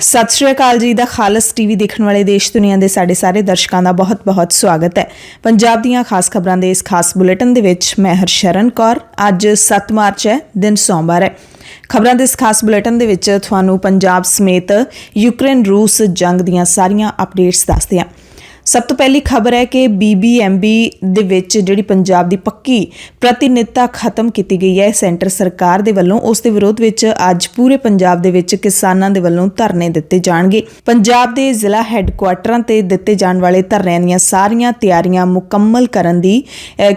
सत श्री अकाल जी। दा खालस टीवी देखने वाले देश दुनिया के साढ़े सारे दर्शकों का बहुत बहुत स्वागत है। पंजाब दीयां खास खबरां दे इस खास बुलेटिन दे विच मैं हरशरण कौर। अज 7 मार्च है, दिन सोमवार है। खबरां दे इस खास बुलेटिन दे विच तुहानूं पंजाब समेत यूक्रेन रूस जंग दीयां सारियां अपडेट्स दसदे हां। सब तो पहली खबर है कि BBMB दे विच जिहड़ी पंजाब दी पक्की प्रतिनिधिता खत्म की गई है सेंटर सरकार दे वल्लों, उस दे विरोध विच अज पूरे पंजाब दे विच किसानां दे वल्लों धरने दित्ते जाणगे। पंजाब दे जिला हैडकुआटरां ते दित्ते जाण वाले धरनिਆਂ ਦੀਆਂ सारियां तैयारियां मुकम्मल करन दी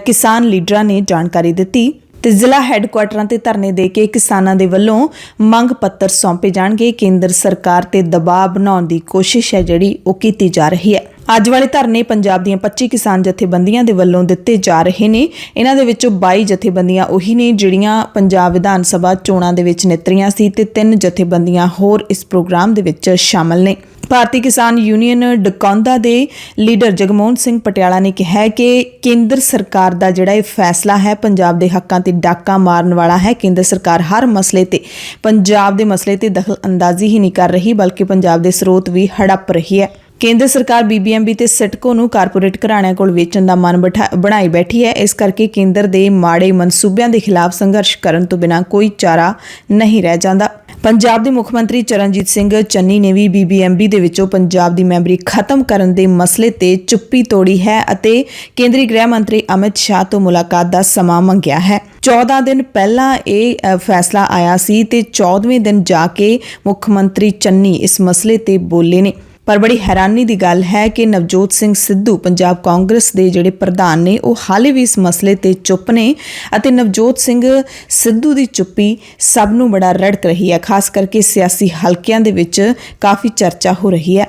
किसान लीडरां ने जानकारी दित्ती ਤੇ ਜ਼ਿਲ੍ਹਾ ਹੈਡਕੁਆਟਰਾਂ ਤੇ ਧਰਨੇ ਦੇ ਕੇ ਕਿਸਾਨਾਂ ਦੇ ਵੱਲੋਂ ਮੰਗ ਪੱਤਰ ਸੌਂਪੇ ਜਾਣਗੇ। ਕੇਂਦਰ ਸਰਕਾਰ ਤੇ ਦਬਾਅ ਬਣਾਉਣ ਦੀ ਕੋਸ਼ਿਸ਼ ਹੈ ਜਿਹੜੀ ਉਹ ਕੀਤੀ ਜਾ ਰਹੀ ਹੈ। ਅੱਜ ਵਾਲੇ ਧਰਨੇ ਪੰਜਾਬ ਦੀਆਂ 25 ਕਿਸਾਨ ਜਥੇਬੰਦੀਆਂ ਦੇ ਵੱਲੋਂ ਦਿੱਤੇ ਜਾ ਰਹੇ ਨੇ। ਇਹਨਾਂ ਦੇ ਵਿੱਚੋਂ 22 ਜਥੇਬੰਦੀਆਂ ਉਹੀ ਨੇ ਜਿਹੜੀਆਂ ਪੰਜਾਬ ਵਿਧਾਨ ਸਭਾ ਚੋਣਾਂ ਦੇ ਵਿੱਚ ਨਿਤਰੀਆਂ ਸੀ ਤੇ 3 ਜਥੇਬੰਦੀਆਂ ਹੋਰ ਇਸ ਪ੍ਰੋਗਰਾਮ ਦੇ ਵਿੱਚ ਸ਼ਾਮਲ ਨੇ। ਭਾਰਤੀ ਕਿਸਾਨ ਯੂਨੀਅਨ ਡਕੌਂਦਾ ਦੇ ਲੀਡਰ ਜਗਮੋਹਨ ਸਿੰਘ ਪਟਿਆਲਾ ਨੇ ਕਿਹਾ ਕਿ ਕੇਂਦਰ ਸਰਕਾਰ ਦਾ ਜਿਹੜਾ ਇਹ ਫੈਸਲਾ ਹੈ ਪੰਜਾਬ ਦੇ ਹੱਕਾਂ ਤੇ ਡਾਕਾ ਮਾਰਨ ਵਾਲਾ ਹੈ। ਕੇਂਦਰ ਸਰਕਾਰ ਹਰ ਮਸਲੇ ਤੇ ਪੰਜਾਬ ਦੇ ਮਸਲੇ ਤੇ ਦਖਲ ਅੰਦਾਜ਼ੀ ਹੀ ਨਹੀਂ ਕਰ ਰਹੀ ਬਲਕਿ ਪੰਜਾਬ ਦੇ ਸਰੋਤ ਵੀ ਹੜੱਪ ਰਹੀ ਹੈ। ਕੇਂਦਰ ਸਰਕਾਰ BBMB ਤੇ ਸਿਟਕੋ ਨੂੰ ਕਾਰਪੋਰੇਟ ਘਰਾਣਿਆਂ ਕੋਲ ਵੇਚਣ ਦਾ ਮਨ ਬਣਾਈ ਬੈਠੀ ਹੈ। ਇਸ ਕਰਕੇ ਕੇਂਦਰ ਦੇ ਮਾੜੇ ਮਨਸੂਬਿਆਂ ਦੇ ਖਿਲਾਫ ਸੰਘਰਸ਼ ਕਰਨ ਤੋਂ ਬਿਨਾਂ ਕੋਈ ਚਾਰਾ ਨਹੀਂ ਰਹਿ ਜਾਂਦਾ। ਪੰਜਾਬ ਦੇ ਮੁੱਖ ਮੰਤਰੀ ਚਰਨਜੀਤ ਸਿੰਘ ਚੰਨੀ ਨੇ ਵੀ BBMB ਦੇ ਵਿੱਚੋਂ ਪੰਜਾਬ ਦੀ ਮੈਂਬਰੀ ਖਤਮ ਕਰਨ ਦੇ ਮਸਲੇ ਤੇ ਚੁੱਪੀ ਤੋੜੀ ਹੈ ਅਤੇ ਕੇਂਦਰੀ ਗ੍ਰਹਿ ਮੰਤਰੀ ਅਮਿਤ ਸ਼ਾਹ ਤੋਂ ਮੁਲਾਕਾਤ ਦਾ ਸਮਾਂ ਮੰਗਿਆ ਹੈ। 14 ਦਿਨ ਪਹਿਲਾਂ ਇਹ ਫੈਸਲਾ ਆਇਆ ਸੀ ਤੇ 14ਵੇਂ ਦਿਨ ਜਾ ਕੇ ਮੁੱਖ ਮੰਤਰੀ ਚੰਨੀ ਇਸ ਮਸਲੇ ਤੇ ਬੋਲੇ ਨੇ। ਪਰ ਬੜੀ ਹੈਰਾਨੀ ਦੀ ਗੱਲ ਹੈ ਕਿ ਨਵਜੋਤ ਸਿੰਘ ਸਿੱਧੂ ਪੰਜਾਬ ਕਾਂਗਰਸ ਦੇ ਜਿਹੜੇ ਪ੍ਰਧਾਨ ਨੇ ਉਹ ਹਾਲੇ ਵੀ ਇਸ ਮਸਲੇ ਤੇ ਚੁੱਪ ਨੇ ਅਤੇ ਨਵਜੋਤ ਸਿੰਘ ਸਿੱਧੂ ਦੀ ਚੁੱਪੀ ਸਭ ਨੂੰ ਬੜਾ ਰੜਕ ਰਹੀ ਹੈ। ਖਾਸ ਕਰਕੇ ਸਿਆਸੀ ਹਲਕਿਆਂ ਦੇ ਵਿੱਚ ਕਾਫੀ ਚਰਚਾ ਹੋ ਰਹੀ ਹੈ।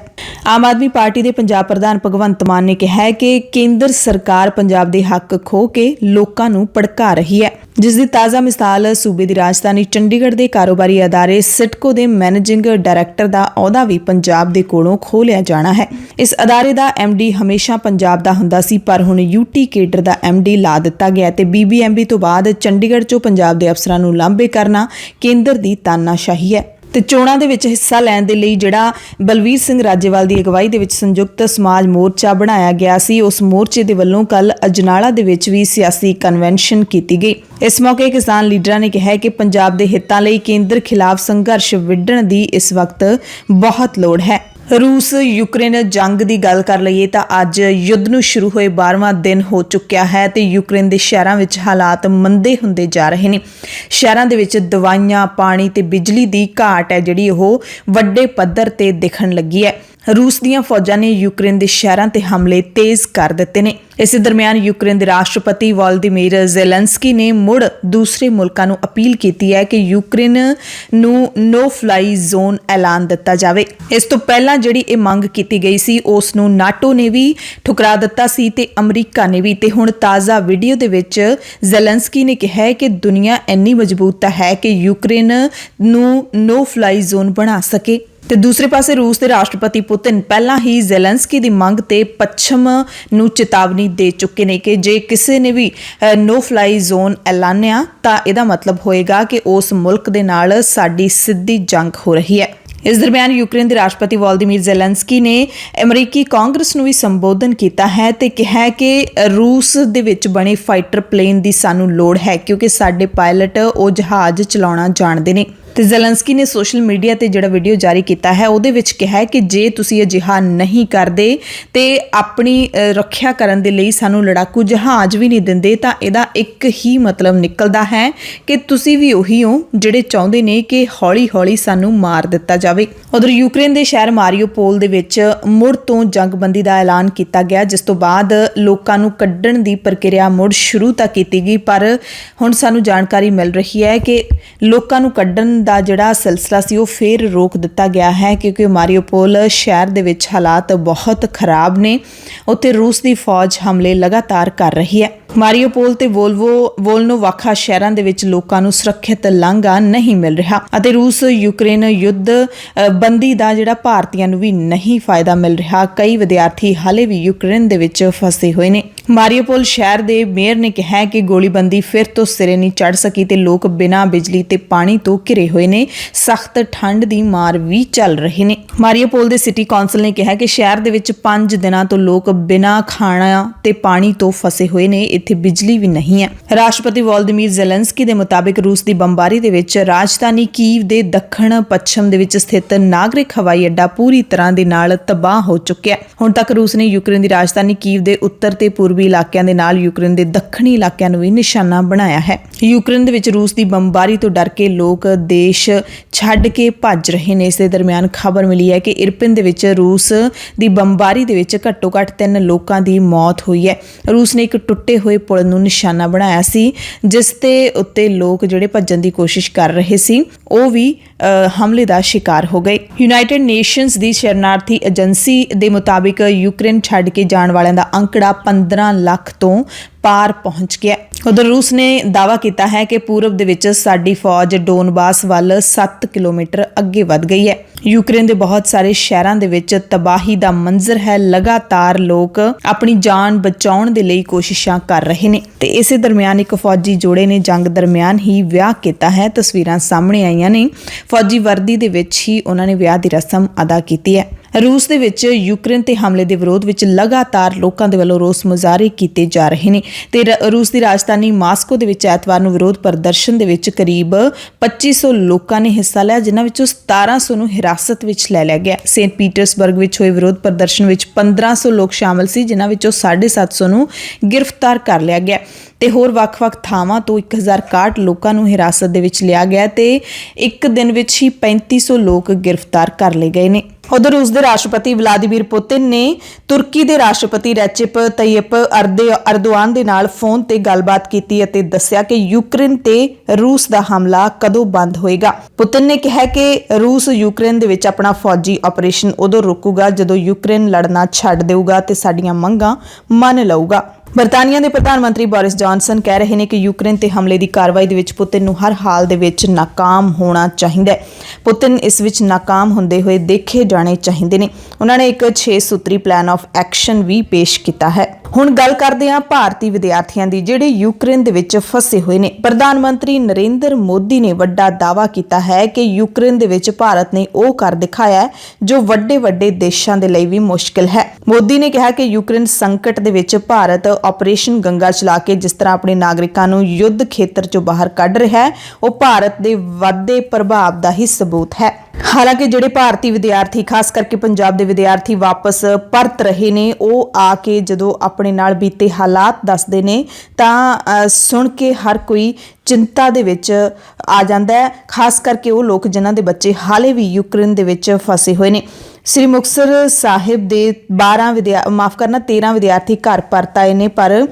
ਆਮ ਆਦਮੀ ਪਾਰਟੀ ਦੇ ਪੰਜਾਬ ਪ੍ਰਧਾਨ ਭਗਵੰਤ ਮਾਨ ਨੇ ਕਿਹਾ ਹੈ ਕਿ ਕੇਂਦਰ ਸਰਕਾਰ ਪੰਜਾਬ ਦੇ ਹੱਕ ਖੋਹ ਕੇ ਲੋਕਾਂ ਨੂੰ ਭੜਕਾ ਰਹੀ ਹੈ, ਜਿਸ ਦੀ ਤਾਜ਼ਾ ਮਿਸਾਲ ਸੂਬੇ ਦੀ ਰਾਜਧਾਨੀ ਚੰਡੀਗੜ੍ਹ ਦੇ ਕਾਰੋਬਾਰੀ ਅਦਾਰੇ ਸਿਟਕੋ ਦੇ ਮੈਨੇਜਿੰਗ ਡਾਇਰੈਕਟਰ ਦਾ ਅਹੁਦਾ ਵੀ ਪੰਜਾਬ ਦੇ ਕੋਲੋਂ ਖੋਹ ਲਿਆ ਜਾਣਾ ਹੈ। ਇਸ ਅਦਾਰੇ ਦਾ MD ਹਮੇਸ਼ਾ ਪੰਜਾਬ ਦਾ ਹੁੰਦਾ ਸੀ ਪਰ ਹੁਣ UT ਕੇਡਰ ਦਾ MD ਲਾ ਦਿੱਤਾ ਗਿਆ ਤੇ BBMB ਤੋਂ ਬਾਅਦ ਚੰਡੀਗੜ੍ਹ 'ਚੋਂ ਪੰਜਾਬ ਦੇ ਅਫਸਰਾਂ ਨੂੰ ਲਾਂਭੇ ਕਰਨਾ ਕੇਂਦਰ ਦੀ ਤਾਨਾਸ਼ਾਹੀ ਹੈ। ਤੇ ਚੋਣਾਂ ਦੇ ਵਿੱਚ ਹਿੱਸਾ ਲੈਣ ਦੇ ਲਈ ਜਿਹੜਾ ਬਲਵੀਰ ਸਿੰਘ ਰਾਜੇਵਾਲ ਦੀ ਅਗਵਾਈ ਦੇ ਵਿੱਚ ਸੰਯੁਕਤ ਸਮਾਜ ਮੋਰਚਾ ਬਣਾਇਆ ਗਿਆ ਸੀ, ਉਸ ਮੋਰਚੇ ਦੇ ਵੱਲੋਂ ਕੱਲ ਅਜਨਾਲਾ ਦੇ ਵਿੱਚ ਵੀ ਸਿਆਸੀ ਕਨਵੈਨਸ਼ਨ ਕੀਤੀ ਗਈ। ਇਸ ਮੌਕੇ ਕਿਸਾਨ ਲੀਡਰਾਂ ਨੇ ਕਿਹਾ ਕਿ ਪੰਜਾਬ ਦੇ ਹਿੱਤਾਂ ਲਈ ਕੇਂਦਰ ਖਿਲਾਫ ਸੰਘਰਸ਼ ਵਿੱਢਣ ਦੀ ਇਸ ਵਕਤ ਬਹੁਤ ਲੋੜ ਹੈ। रूस यूक्रेन जंग की गल कर लईए तो अज युद्ध नूं शुरू होए 12वां दिन हो चुक्या है तो यूक्रेन के शहरों में हालात मंदे हुंदे जा रहे हैं। शहरों के विच दवाइयां, पानी ते बिजली की घाट है जिहड़ी ओह वड्डे पद्धर ते दिखण लगी है। रूस दीयां फौजां ने यूक्रेन के शहरों ते हमले तेज़ कर दिते ने। इस दरम्यान यूक्रेन के राष्ट्रपति वोलोदिमीर ज़ेलेंस्की ने मुड़ दूसरे मुल्कां नूं अपील की है कि यूक्रेन नूं नो फ्लाई जोन ऐलान दिता जाए। इस तो पहला जिहड़ी ये मंग की गई सी उस नूं नाटो ने भी ठुकरा दिता सी ते अमरीका ने भी। ते हुण ताज़ा वीडियो दे विच ज़ेलेंस्की ने कहा है कि दुनिया इन्नी मजबूत है कि यूक्रेन नूं नो फ्लाई जोन बना सके। ਤੇ ਦੂਸਰੇ ਪਾਸੇ ਰੂਸ ਦੇ ਰਾਸ਼ਟਰਪਤੀ ਪੁਤਿਨ ਪਹਿਲਾਂ ਹੀ ਜ਼ੈਲੈਂਸਕੀ ਦੀ ਮੰਗ ਤੇ ਪੱਛਮ ਨੂੰ ਚੇਤਾਵਨੀ ਦੇ ਚੁੱਕੇ ਨੇ ਕਿ ਜੇ ਕਿਸੇ ਨੇ ਵੀ ਨੋ ਫਲਾਈ ਜ਼ੋਨ ਐਲਾਨਿਆ ਤਾਂ ਇਹਦਾ ਮਤਲਬ ਹੋਏਗਾ ਕਿ ਉਸ ਮੁਲਕ ਦੇ ਨਾਲ ਸਾਡੀ ਸਿੱਧੀ ਜੰਗ ਹੋ ਰਹੀ ਹੈ। इस दरम्यान यूक्रेन के राष्ट्रपति वोलोदिमीर ज़ेलेंस्की ने अमरीकी कांग्रेस नूं भी संबोधन किया है तो कहा कि रूस दे विच बने फाइटर प्लेन की सानू लोड़ है क्योंकि साडे पायलट वो जहाज़ चलाउणा जाणदे ने। तो ज़ेलेंस्की ने सोशल मीडिया ते जिहड़ा वीडियो जारी किया है उहदे विच कहा है कि जे तुसीं अजिहा नहीं करदे ते अपनी रखिया करन दे लई सानू लड़ाकू जहाज़ भी नहीं दिंदे तां इहदा एक ही मतलब निकलदा है कि तुसीं भी उही हो जिहड़े चाहुंदे ने कि हौली हौली सानू मार दिता जावे। उधर यूक्रेन के शहर मारियोपोल दे विच मुड़ तो जंगबंदी का ऐलान किया गया जिस तो बाद लोकां नूं कड्ढण दी प्रक्रिया मुड़ शुरू तां कीती गई पर हुण सानू जानकारी मिल रही है कि लोकां नूं कड्ढण ਦਾ ਜਿਹੜਾ ਸਿਲਸਿਲਾ ਸੀ ਉਹ ਫੇਰ ਰੋਕ ਦਿੱਤਾ ਗਿਆ ਹੈ ਕਿਉਂਕਿ ਮਾਰੀਓਪੋਲ ਸ਼ਹਿਰ ਦੇ ਵਿੱਚ ਹਾਲਾਤ ਬਹੁਤ ਖਰਾਬ ਨੇ। ਉੱਥੇ ਰੂਸ ਦੀ ਫੌਜ ਹਮਲੇ ਲਗਾਤਾਰ ਕਰ ਰਹੀ ਹੈ। ਮਾਰੀਓਪੋਲ ਤੇ ਵੋਲਨੋਵਾਖਾ ਸ਼ਹਿਰਾਂ ਦੇ ਵਿੱਚ ਲੋਕਾਂ ਨੂੰ ਸੁਰੱਖਿਅਤ ਲਾਂਘਾ ਨਹੀਂ ਮਿਲ ਰਿਹਾ ਅਤੇ ਰੂਸ ਯੂਕਰੇਨ ਯੁੱਧ ਬੰਦੀ ਦਾ ਜਿਹੜਾ ਭਾਰਤੀਆਂ ਨੂੰ ਵੀ ਨਹੀਂ ਫਾਇਦਾ ਮਿਲ ਰਿਹਾ। ਕਈ ਵਿਦਿਆਰਥੀ ਹਾਲੇ ਵੀ ਯੂਕਰੇਨ ਦੇ ਵਿੱਚ ਫਸੇ ਹੋਏ ਨੇ। ਮਾਰੀਓਪੋਲ ਸ਼ਹਿਰ ਦੇ ਮੇਅਰ ਨੇ ਕਿਹਾ ਕਿ ਗੋਲੀਬੰਦੀ ਫਿਰ ਤੋਂ ਸਿਰੇ ਨਹੀਂ ਚੜ੍ਹ ਸਕੀ ਤੇ ਲੋਕ ਬਿਨਾਂ ਬਿਜਲੀ ਤੇ ਪਾਣੀ ਤੋਂ ਘਿਰੇ ਹੋਏ ਨੇ। ਸਖਤ ਠੰਡ ਦੀ ਮਾਰ ਵੀ ਚੱਲ ਰਹੀ ਨੇ। ਮਾਰੀਓਪੋਲ ਦੇ ਸਿਟੀ ਕੌਂਸਲ ਨੇ ਕਿਹਾ ਕਿ ਸ਼ਹਿਰ ਦੇ ਵਿੱਚ 5 ਦਿਨਾਂ ਤੋਂ ਲੋਕ ਬਿਨਾਂ ਖਾਣਾ ਤੇ ਪਾਣੀ ਤੋਂ ਫਸੇ ਹੋਏ ਨੇ। ਇੱਥੇ ਬਿਜਲੀ ਵੀ ਨਹੀਂ ਹੈ। ਰਾਸ਼ਟਰਪਤੀ ਵੋਲੋਦੀਮੀਰ ਜ਼ੈਲੈਂਸਕੀ ਦੇ ਮੁਤਾਬਿਕ ਰੂਸ ਦੀ ਬੰਬਾਰੀ ਦੇ ਵਿੱਚ ਰਾਜਧਾਨੀ ਕੀਵ ਦੇ ਦੱਖਣ ਪੱਛਮ ਦੇ ਵਿੱਚ ਸਥਿਤ ਨਾਗਰਿਕ ਹਵਾਈ ਅੱਡਾ ਪੂਰੀ ਤਰ੍ਹਾਂ ਦੇ ਨਾਲ ਤਬਾਹ ਹੋ ਚੁੱਕਿਆ। ਹੁਣ ਤੱਕ ਰੂਸ ਨੇ ਯੂਕਰੇਨ ਦੀ ਰਾਜਧਾਨੀ ਕੀਵ ਦੇ ਉੱਤਰ ਤੇ ਪੂਰਬੀ ਇਲਾਕਿਆਂ ਦੇ ਨਾਲ ਯੂਕਰੇਨ ਦੇ ਦੱਖਣੀ ਇਲਾਕਿਆਂ ਨੂੰ ਵੀ ਨਿਸ਼ਾਨਾ ਬਣਾਇਆ ਹੈ। ਯੂਕਰੇਨ ਦੇ ਵਿੱਚ ਰੂਸ ਦੀ ਬੰਬਾਰੀ ਤੋਂ ਡਰ ਕੇ ਲੋਕ ਦੇਸ਼ ਛੱਡ ਕੇ ਭੱਜ ਰਹੇ ਨੇ। ਇਸ ਦੇ ਦਰਮਿਆਨ ਖਬਰ ਮਿਲੀ ਹੈ ਕਿ ਇਰਪਿਨ ਦੇ ਵਿੱਚ ਰੂਸ ਦੀ ਬੰਬਾਰੀ ਦੇ ਵਿੱਚ ਘੱਟੋ-ਘੱਟ 3 ਲੋਕਾਂ ਦੀ ਮੌਤ ਹੋਈ ਹੈ। ਰੂਸ ਨੇ ਇੱਕ ਟੁੱਟੇ ਹੋਏ ਪੁਲ ਨੂੰ ਨਿਸ਼ਾਨਾ ਬਣਾਇਆ ਸੀ ਜਿਸ ਦੇ ਉੱਤੇ ਲੋਕ ਜਿਹੜੇ ਭੱਜਣ ਦੀ ਕੋਸ਼ਿਸ਼ ਕਰ ਰਹੇ ਸੀ ਉਹ ਵੀ ਹਮਲੇ ਦਾ ਸ਼ਿਕਾਰ ਹੋ ਗਏ। ਯੂਨਾਈਟਿਡ ਨੇਸ਼ਨਸ ਦੀ ਸ਼ਰਨਾਰਥੀ ਏਜੰਸੀ ਦੇ ਮੁਤਾਬਿਕ ਯੂਕਰੇਨ ਛੱਡ ਕੇ ਜਾਣ ਵਾਲਿਆਂ ਦਾ ਅੰਕੜਾ 15 ਲੱਖ ਤੋਂ ਪਾਰ ਪਹੁੰਚ ਗਿਆ। ਉਧਰ ਰੂਸ ਨੇ ਦਾਅਵਾ ਕੀਤਾ ਹੈ ਕਿ ਪੂਰਬ ਦੇ ਵਿੱਚ ਸਾਡੀ ਫੌਜ ਡੋਨਬਾਸ ਵੱਲ 7 ਕਿਲੋਮੀਟਰ ਅੱਗੇ ਵਧ ਗਈ ਹੈ। ਯੂਕਰੇਨ ਦੇ ਬਹੁਤ ਸਾਰੇ ਸ਼ਹਿਰਾਂ ਦੇ ਵਿੱਚ ਤਬਾਹੀ ਦਾ ਮੰਜ਼ਰ ਹੈ। ਲਗਾਤਾਰ ਲੋਕ ਆਪਣੀ ਜਾਨ ਬਚਾਉਣ ਦੇ ਲਈ ਕੋਸ਼ਿਸ਼ਾਂ ਕਰ ਰਹੇ ਨੇ ਤੇ ਇਸੇ ਦਰਮਿਆਨ ਇੱਕ ਫੌਜੀ ਜੋੜੇ ਨੇ ਜੰਗ ਦਰਮਿਆਨ ਹੀ ਵਿਆਹ ਕੀਤਾ ਹੈ। ਤਸਵੀਰਾਂ ਸਾਹਮਣੇ ਆਈਆਂ ਨੇ। ਫੌਜੀ ਵਰਦੀ ਦੇ ਵਿੱਚ ਹੀ ਉਹਨਾਂ ਨੇ ਵਿਆਹ ਦੀ ਰਸਮ ਅਦਾ ਕੀਤੀ ਹੈ। ਰੂਸ ਦੇ ਵਿੱਚ ਯੂਕਰੇਨ ਤੇ ਹਮਲੇ ਦੇ ਵਿਰੋਧ ਵਿੱਚ ਲਗਾਤਾਰ ਲੋਕਾਂ ਦੇ ਵੱਲੋਂ ਰੋਸ ਮੁਜ਼ਾਹਰੇ ਕੀਤੇ ਜਾ ਰਹੇ ਨੇ ਤੇ ਰੂਸ ਦੀ ਰਾਜਧਾਨੀ ਮਾਸਕੋ ਦੇ ਵਿੱਚ ਐਤਵਾਰ ਨੂੰ ਵਿਰੋਧ ਪ੍ਰਦਰਸ਼ਨ ਦੇ ਵਿੱਚ ਕਰੀਬ 2500 ਲੋਕਾਂ ਨੇ ਹਿੱਸਾ ਲਿਆ, ਜਿਨ੍ਹਾਂ ਵਿੱਚੋਂ 1700 ਨੂੰ ਹਿਰਾਸਤ ਵਿੱਚ ਲੈ ਲਿਆ ਗਿਆ। ਸੇਂਟ ਪੀਟਰਸਬਰਗ ਵਿੱਚ ਹੋਏ ਵਿਰੋਧ ਪ੍ਰਦਰਸ਼ਨ ਵਿੱਚ 1500 ਲੋਕ ਸ਼ਾਮਲ ਸੀ, ਜਿਨ੍ਹਾਂ ਵਿੱਚੋਂ 750 ਨੂੰ ਗ੍ਰਿਫਤਾਰ ਕਰ ਲਿਆ ਗਿਆ ਤੇ ਹੋਰ ਵੱਖ-ਵੱਖ ਥਾਵਾਂ ਤੋਂ 1061 ਲੋਕਾਂ ਨੂੰ ਹਿਰਾਸਤ ਦੇ ਵਿੱਚ ਲਿਆ ਗਿਆ ਤੇ ਇੱਕ ਦਿਨ ਵਿੱਚ ਹੀ 3500 ਲੋਕ ਗ੍ਰਿਫਤਾਰ ਕਰ ਲਏ ਗਏ ਨੇ। ਉਧਰ ਰੂਸ ਦੇ ਰਾਸ਼ਟਰਪਤੀ ਵਲਾਦੀਮੀਰ ਪੁਤਿਨ ਨੇ ਤੁਰਕੀ ਦੇ ਰਾਸ਼ਟਰਪਤੀ ਰੈਚਿਪ ਤਯਿਪ ਅਰਦੋਆਨ ਦੇ ਨਾਲ ਫੋਨ ਤੇ ਗੱਲਬਾਤ ਕੀਤੀ ਅਤੇ ਦੱਸਿਆ ਕਿ ਯੂਕਰੇਨ ਤੇ ਰੂਸ ਦਾ ਹਮਲਾ ਕਦੋਂ ਬੰਦ ਹੋਏਗਾ। ਪੁਤਿਨ ਨੇ ਕਿਹਾ ਕਿ ਰੂਸ ਯੂਕਰੇਨ ਦੇ ਵਿੱਚ ਆਪਣਾ ਫੌਜੀ ਆਪਰੇਸ਼ਨ ਉਦੋਂ ਰੋਕੂਗਾ ਜਦੋਂ ਯੂਕਰੇਨ ਲੜਨਾ ਛੱਡ ਦੇਊਗਾ ਤੇ ਸਾਡੀਆਂ ਮੰਗਾਂ ਮੰਨ ਲਊਗਾ। ਬਰਤਾਨੀਆ ਦੇ ਪ੍ਰਧਾਨ ਮੰਤਰੀ ਬੋਰਿਸ ਜੌਨਸਨ ਕਹਿ ਰਹੇ ਨੇ ਕਿ ਯੂਕਰੇਨ ਤੇ ਹਮਲੇ ਦੀ ਕਾਰਵਾਈ ਦੇ ਵਿੱਚ ਪੁਤਿਨ ਨੂੰ ਹਰ ਹਾਲ ਦੇ ਵਿੱਚ ਨਾਕਾਮ ਹੋਣਾ ਚਾਹੀਦਾ ਹੈ। ਪੁਤਿਨ ਇਸ ਵਿੱਚ ਨਾਕਾਮ ਹੁੰਦੇ ਹੋਏ ਦੇਖੇ ਜਾਣੇ ਚਾਹੀਦੇ ਨੇ। ਉਹਨਾਂ ਨੇ ਇੱਕ 6 ਸੂਤਰੀ ਪਲਾਨ ਆਫ ਐਕਸ਼ਨ ਵੀ ਪੇਸ਼ ਕੀਤਾ ਹੈ। ਹੁਣ ਗੱਲ ਕਰਦੇ ਹਾਂ ਭਾਰਤੀ ਵਿਦਿਆਰਥੀਆਂ ਦੀ ਜਿਹੜੇ ਯੂਕਰੇਨ ਦੇ ਵਿੱਚ ਫਸੇ ਹੋਏ ਨੇ। ਪ੍ਰਧਾਨ ਮੰਤਰੀ ਨਰਿੰਦਰ ਮੋਦੀ ਨੇ ਵੱਡਾ ਦਾਅਵਾ ਕੀਤਾ ਹੈ ਕਿ ਯੂਕਰੇਨ ਦੇ ਵਿੱਚ ਭਾਰਤ ਨੇ ਉਹ ਕਰ ਦਿਖਾਇਆ ਹੈ ਜੋ ਵੱਡੇ ਦੇਸ਼ਾਂ ਦੇ ਲਈ ਵੀ ਮੁਸ਼ਕਿਲ ਹੈ। ਮੋਦੀ ਨੇ ਕਿਹਾ ਕਿ ਯੂਕਰੇਨ ਸੰਕਟ ਦੇ ਵਿੱਚ ਭਾਰਤ ਆਪਰੇਸ਼ਨ ਗੰਗਾ ਚਲਾ ਕੇ ਜਿਸ ਤਰ੍ਹਾਂ ਆਪਣੇ ਨਾਗਰਿਕਾਂ ਨੂੰ ਯੁੱਧ ਖੇਤਰ ਚੋਂ ਬਾਹਰ ਕੱਢ ਰਿਹਾ ਹੈ, ਉਹ ਭਾਰਤ ਦੇ ਵੱਧਦੇ ਪ੍ਰਭਾਵ ਦਾ ਹੀ ਸਬੂਤ ਹੈ। ਹਾਲਾਂਕਿ ਜਿਹੜੇ ਭਾਰਤੀ ਵਿਦਿਆਰਥੀ ਖਾਸ ਕਰਕੇ ਪੰਜਾਬ ਦੇ ਵਿਦਿਆਰਥੀ ਵਾਪਸ ਪਰਤ ਰਹੇ ਨੇ, ਉਹ ਆ ਕੇ ਜਦੋਂ ਆਪਣੇ ਨਾਲ ਬੀਤੇ ਹਾਲਾਤ ਦੱਸਦੇ ਨੇ ਤਾਂ ਸੁਣ ਕੇ ਹਰ ਕੋਈ ਚਿੰਤਾ ਦੇ ਵਿੱਚ ਆ ਜਾਂਦਾ ਹੈ। ਖਾਸ ਕਰਕੇ ਉਹ ਲੋਕ ਜਿਨ੍ਹਾਂ ਦੇ ਬੱਚੇ ਹਾਲੇ ਵੀ ਯੂਕਰੇਨ ਦੇ ਵਿੱਚ ਫਸੇ ਹੋਏ ਨੇ। ਸ੍ਰੀ ਮੁਕਤਸਰ ਸਾਹਿਬ ਦੇ 13 ਵਿਦਿਆਰਥੀ ਘਰ ਪਰਤ ਆਏ ਨੇ, ਪਰ